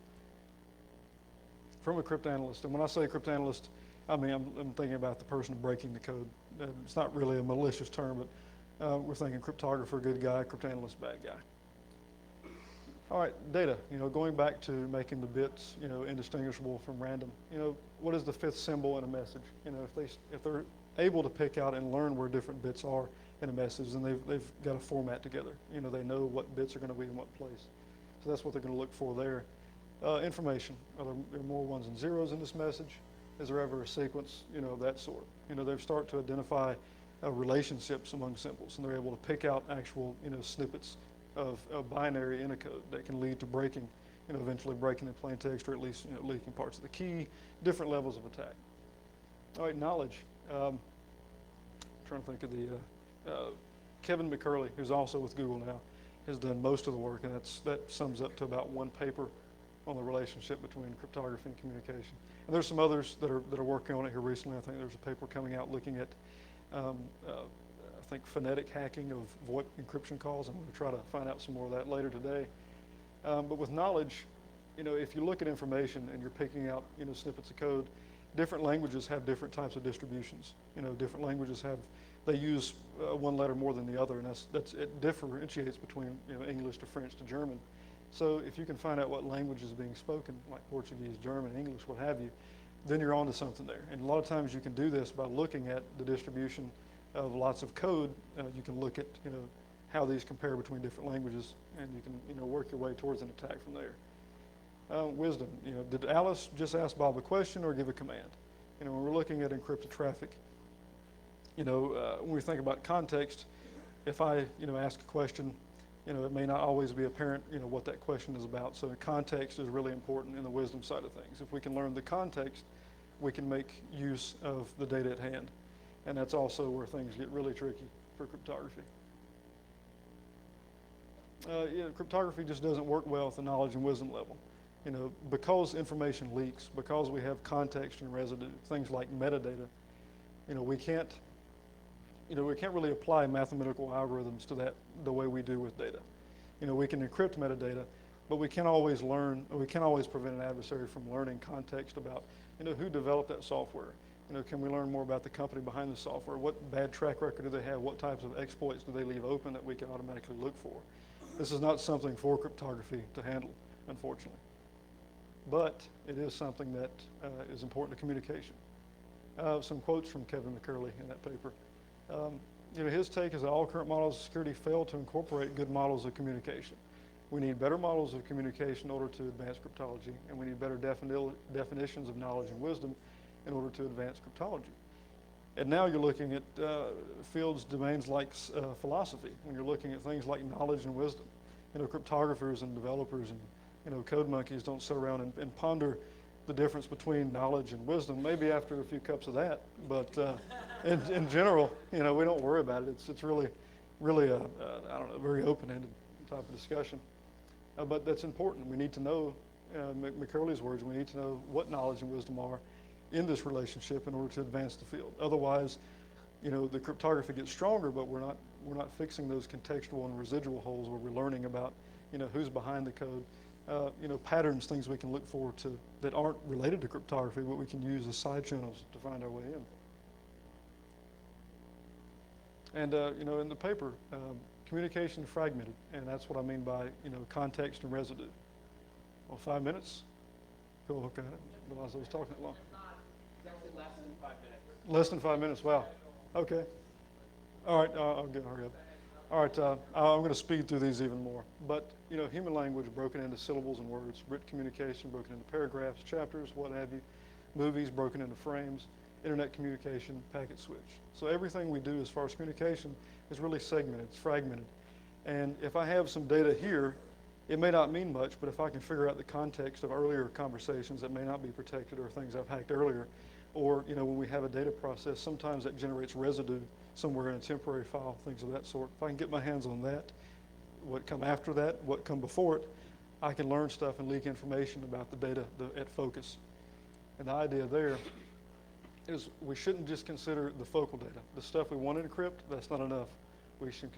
From a cryptanalyst, and when I say cryptanalyst, I'm thinking about the person breaking the code. It's not really a malicious term, but we're thinking cryptographer, good guy, cryptanalyst, bad guy. All right, data, going back to making the bits, indistinguishable from random. What is the fifth symbol in a message? If they're able to pick out and learn where different bits are in a message, then they've got a format together. They know what bits are going to be in what place. So that's what they're going to look for there. Information, are there more ones and zeros in this message? Is there ever a sequence, of that sort? They start to identify relationships among symbols, and they're able to pick out actual, snippets of binary in a code that can lead to breaking, eventually breaking the plain text, or at least, leaking parts of the key, different levels of attack. All right, knowledge. Trying to think of the, Kevin Mackerel, who's also with Google now, has done most of the work, and that sums up to about one paper on the relationship between cryptography and communication. And there's some others that are working on it here recently. I think there's a paper coming out looking at, I think, phonetic hacking of VoIP encryption calls. I'm going to try to find out some more of that later today. But with knowledge, if you look at information and you're picking out, snippets of code, different languages have different types of distributions. Different languages they use one letter more than the other, and it differentiates between, English to French to German. So if you can find out what language is being spoken, like Portuguese, German, English, what have you, then you're onto something there. And a lot of times you can do this by looking at the distribution of lots of code. You can look at, how these compare between different languages, and you can, work your way towards an attack from there. Wisdom, did Alice just ask Bob a question or give a command? When we're looking at encrypted traffic, when we think about context, if I, ask a question, it may not always be apparent, what that question is about. So context is really important in the wisdom side of things. If we can learn the context, we can make use of the data at hand. And that's also where things get really tricky for cryptography. Cryptography just doesn't work well at the knowledge and wisdom level. Because information leaks, because we have context and residue, things like metadata, we can't really apply mathematical algorithms to that the way we do with data. We can encrypt metadata, but we can't always prevent an adversary from learning context about, who developed that software. Can we learn more about the company behind the software? What bad track record do they have? What types of exploits do they leave open that we can automatically look for? This is not something for cryptography to handle, unfortunately. But it is something that is important to communication. Some quotes from Kevin Mackerel in that paper. His take is that all current models of security fail to incorporate good models of communication. We need better models of communication in order to advance cryptology, and we need better definitions of knowledge and wisdom in order to advance cryptology. And now you're looking at fields, domains like philosophy, when you're looking at things like knowledge and wisdom. Cryptographers and developers and, code monkeys don't sit around and ponder the difference between knowledge and wisdom, maybe after a few cups of that. But in general, we don't worry about it. It's really a, I don't know, very open-ended type of discussion. But that's important. We need to know, Mackerel's words, we need to know what knowledge and wisdom are in this relationship in order to advance the field. Otherwise, the cryptography gets stronger, but we're not fixing those contextual and residual holes where we're learning about, who's behind the code, patterns, things we can look for to that aren't related to cryptography, but we can use as side channels to find our way in. And in the paper, communication fragmented, and that's what I mean by context and residue. Well, 5 minutes. Go look at it. Realize I was talking that long. Less than 5 minutes. Less than 5 minutes. Wow. Okay. All right. I'll hurry up. All right. I'm going to speed through these even more. But human language broken into syllables and words, written communication broken into paragraphs, chapters, what have you, movies broken into frames, internet communication, packet switch. So everything we do as far as communication is really segmented. It's fragmented. And if I have some data here, it may not mean much, but if I can figure out the context of earlier conversations that may not be protected or things I've hacked earlier, or when we have a data process, sometimes that generates residue somewhere in a temporary file, things of that sort. If I can get my hands on that, what come after that, what come before it, I can learn stuff and leak information about the data at focus. And the idea there is we shouldn't just consider the focal data. The stuff we want to encrypt, that's not enough. We should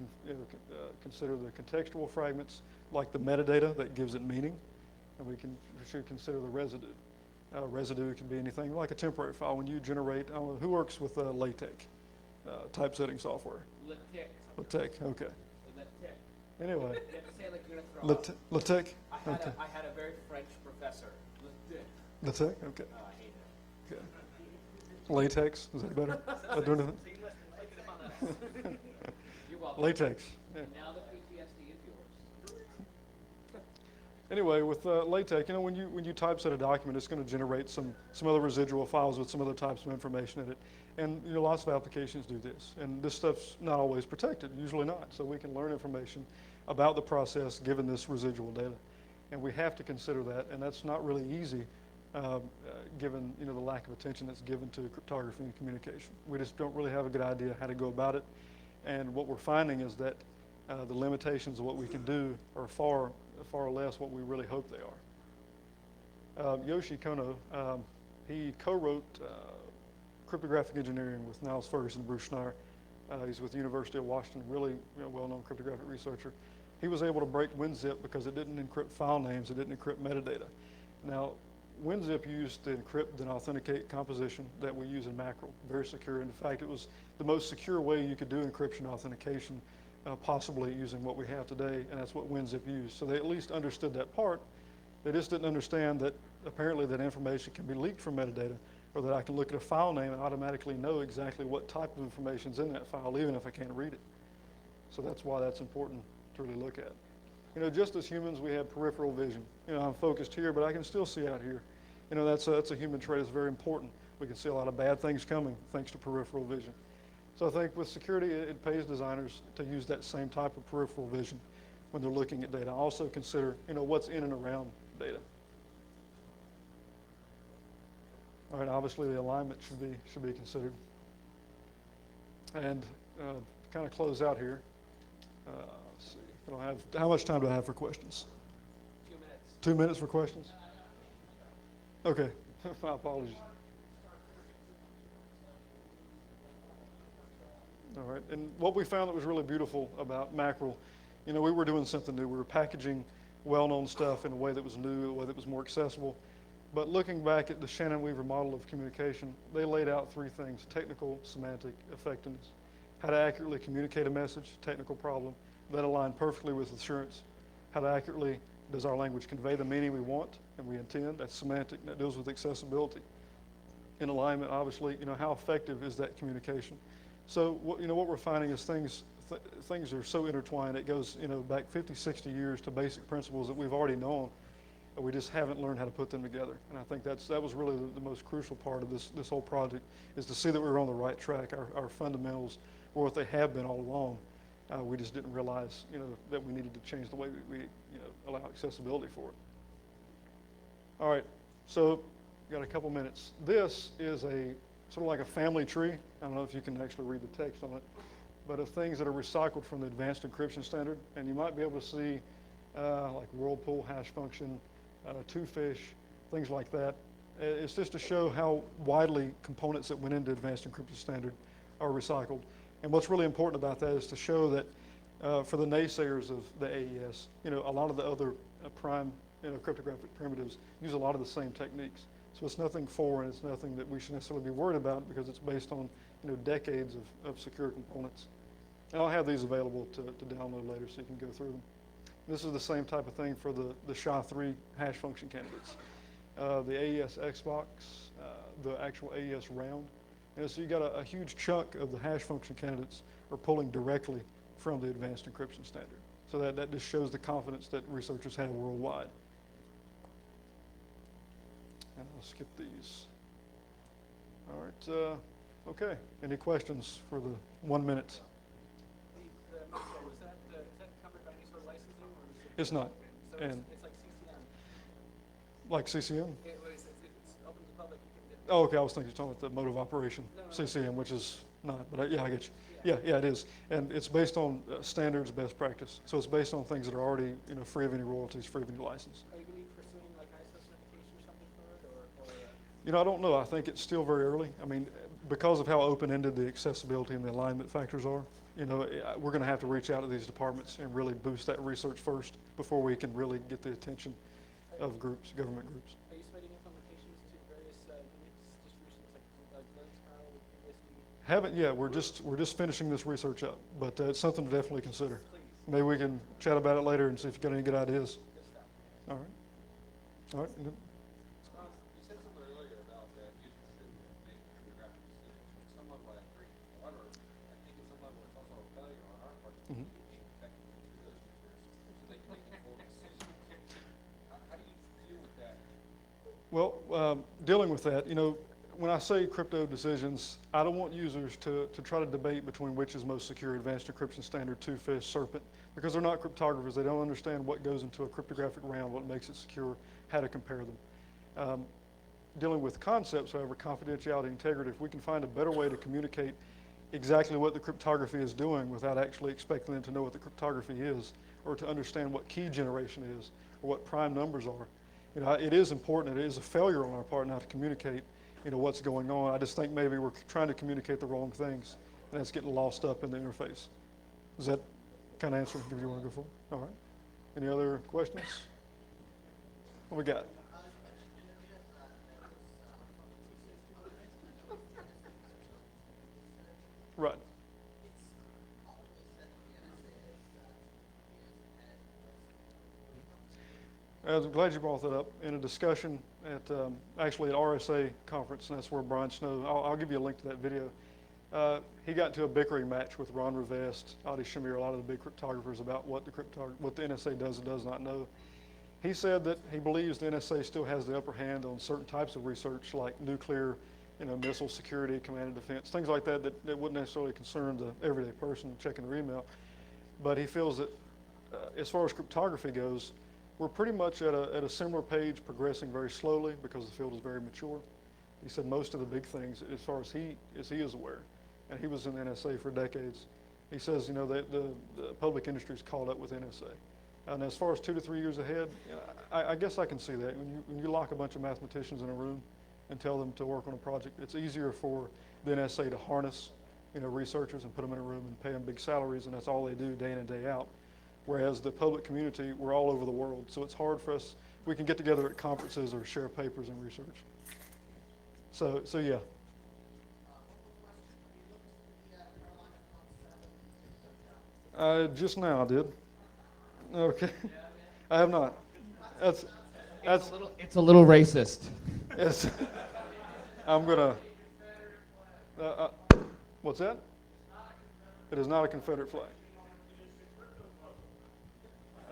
consider the contextual fragments, like the metadata that gives it meaning, and we should consider the residue. Residue can be anything like a temporary file. When you generate, I don't know, who works with LaTeX typesetting software? LaTeX, okay. Anyway. You have to say it like you're going to throw up. LaTeX? Okay. I had a very French professor. LaTeX, okay. I hate it. Okay. Latex, is that better? I do anything? See, let's take it upon us. You're welcome. Latex. Yeah. And now the PTSD is yours. Anyway, with LaTeX, when you typeset a document, it's going to generate some other residual files with some other types of information in it. And lots of applications do this. And this stuff's not always protected, usually not. So we can learn information about the process given this residual data. And we have to consider that, and that's not really easy given the lack of attention that's given to cryptography and communication. We just don't really have a good idea how to go about it. And what we're finding is that the limitations of what we can do are far less what we really hope they are. Yoshi Kono, he co-wrote Cryptographic Engineering with Niles Ferguson and Bruce Schneier. He's with the University of Washington, really well-known cryptographic researcher. He was able to break WinZip because it didn't encrypt file names, it didn't encrypt metadata. Now, WinZip used to encrypt and authenticate composition that we use in Mackerel, very secure. In fact, it was the most secure way you could do encryption authentication, possibly using what we have today, and that's what WinZip used. So they at least understood that part. They just didn't understand that apparently that information can be leaked from metadata, or that I can look at a file name and automatically know exactly what type of information is in that file, even if I can't read it. So that's why that's important to really look at. Just as humans, we have peripheral vision. I'm focused here, but I can still see out here. That's a human trait that's very important. We can see a lot of bad things coming thanks to peripheral vision. So I think with security, it pays designers to use that same type of peripheral vision when they're looking at data. Also consider, what's in and around data. All right, obviously the alignment should be considered. And kind of close out here. Let's see. How much time do I have for questions? 2 minutes. 2 minutes for questions? Okay, my apologies. All right, and what we found that was really beautiful about Mackerel, we were doing something new. We were packaging well-known stuff in a way that was new, a way that was more accessible. But looking back at the Shannon Weaver model of communication, they laid out 3 things: technical, semantic, effectiveness. How to accurately communicate a message, technical problem. That aligned perfectly with assurance. How to accurately does our language convey the meaning we want and we intend? That's semantic. That deals with accessibility. In alignment, obviously, how effective is that communication? So, what we're finding is things are so intertwined. It goes, back 50, 60 years to basic principles that we've already known We just haven't learned how to put them together. And I think that was really the most crucial part of this whole project, is to see that we were on the right track. Our fundamentals were what they have been all along. We just didn't realize, that we needed to change the way we allow accessibility for it. All right, so got a couple minutes. This is a sort of like a family tree. I don't know if you can actually read the text on it, but of things that are recycled from the advanced encryption standard. And you might be able to see like whirlpool hash function, two fish, things like that. It's just to show how widely components that went into advanced encryption standard are recycled. And what's really important about that is to show that for the naysayers of the AES, a lot of the other prime cryptographic primitives use a lot of the same techniques. So it's nothing foreign, it's nothing that we should necessarily be worried about, because it's based on decades of secure components. And I'll have these available to download later so you can go through them. This is the same type of thing for the SHA-3 hash function candidates. The AES Xbox, the actual AES round. And so you got a huge chunk of the hash function candidates are pulling directly from the advanced encryption standard. So that just shows the confidence that researchers have worldwide. And I'll skip these. All right, okay. Any questions for the 1 minute? The Mackerel, is that covered by any sort of licensing? Or is it It's not. So And it's like CCM. like CCM? It's open to the public. You can Oh, okay, I was thinking you're talking about the mode of operation, No. CCM, which is not, but yeah, I get you. Yeah, it is. And it's based on standards, best practice. So it's based on things that are already, free of any royalties, free of any license. Are you going to be pursuing like ISO certification or something for it, or I don't know. I think it's still very early. I mean, because of how open-ended the accessibility and the alignment factors are, we're going to have to reach out to these departments and really boost that research first before we can really get the attention of groups, government groups. are you submitting implementations to various Unix distributions like Linux kernel with USD? Haven't yet. We're just finishing this research up, but it's something to definitely consider. Please. Maybe we can chat about it later and see if you've got any good ideas. Good stuff. All right. All right. You said something earlier about users shouldn't make cryptographic decisions. At some level, I agree. However, I think at some level, it's also a failure on our part to Mhm. communicate effectively to those users so they can make informed decisions. How do you deal with that? Well, dealing with that, when I say crypto decisions, I don't want users to try to debate between which is most secure, advanced encryption standard, two-fish, serpent, because they're not cryptographers. They don't understand what goes into a cryptographic round, what makes it secure, how to compare them. Dealing with concepts, however, confidentiality, integrity, if we can find a better way to communicate exactly what the cryptography is doing without actually expecting them to know what the cryptography is, or to understand what key generation is, or what prime numbers are. It is important. It is a failure on our part not to communicate what's going on. I just think maybe we're trying to communicate the wrong things, and it's getting lost up in the interface. Does that kind of answer what you want to go for? All right. Any other questions? What we got? Right. I'm glad you brought that up. In a discussion actually at RSA conference, and that's where Brian Snow, I'll give you a link to that video. He got into a bickering match with Ron Rivest, Adi Shamir, a lot of the big cryptographers about what the NSA does and does not know. He said that he believes the NSA still has the upper hand on certain types of research like nuclear, missile security, command and defense, things like that wouldn't necessarily concern the everyday person checking their email. But he feels that as far as cryptography goes, we're pretty much at a similar page, progressing very slowly because the field is very mature. He said most of the big things, as far as he is aware, and he was in the NSA for decades, he says, the public industry is caught up with NSA. And as far as 2 to 3 years ahead, I guess I can see that. When you lock a bunch of mathematicians in a room and tell them to work on a project, it's easier for the NSA to harness, researchers and put them in a room and pay them big salaries, and that's all they do day in and day out. Whereas the public community, we're all over the world, so it's hard for us. We can get together at conferences or share papers and research. So yeah. Just now I did. Okay. I have not. That's It's a little racist. it's, I'm gonna. What's that? It is not a Confederate flag.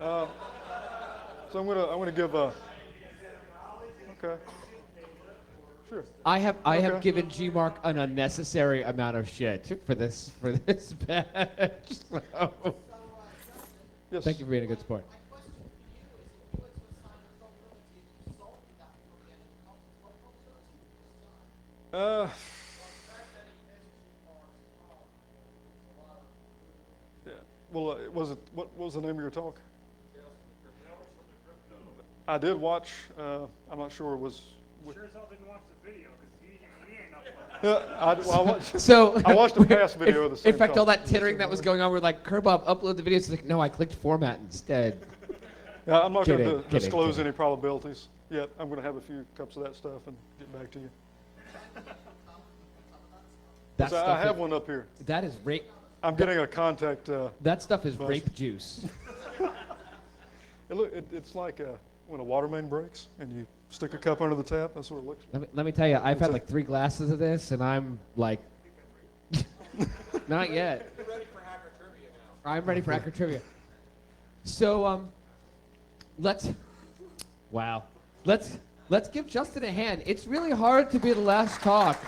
So I'm gonna give Okay. Sure. I have Okay. given Gmark an unnecessary amount of shit for this badge. So, Yes. thank you for being a good sport. Uh, yeah. Well, what was the name of your talk? I did watch. I'm not sure it was. Sure as hell didn't watch the video because he ain't uploaded. I watched. So I watched the past video of the same In fact, all talk. that tittering that was going on, we're like, Kerbob, upload the videos. He's like, no, I clicked format instead. Yeah, I'm not going Kidding, to kidding, disclose kidding. any probabilities yet. I'm going to have a few cups of that stuff and get back to you. That So I stuff have is- one up here. That is rape. I'm getting a contact. That stuff is Buzz. rape juice. It's like when a water main breaks and you stick a cup under the tap. That's what it looks like. Let me tell you, I've What's had that? like 3 glasses of this, and I'm like, not yet. You're ready for hacker trivia now. I'm ready for hacker trivia. So, let's give Justin a hand. It's really hard to be the last talk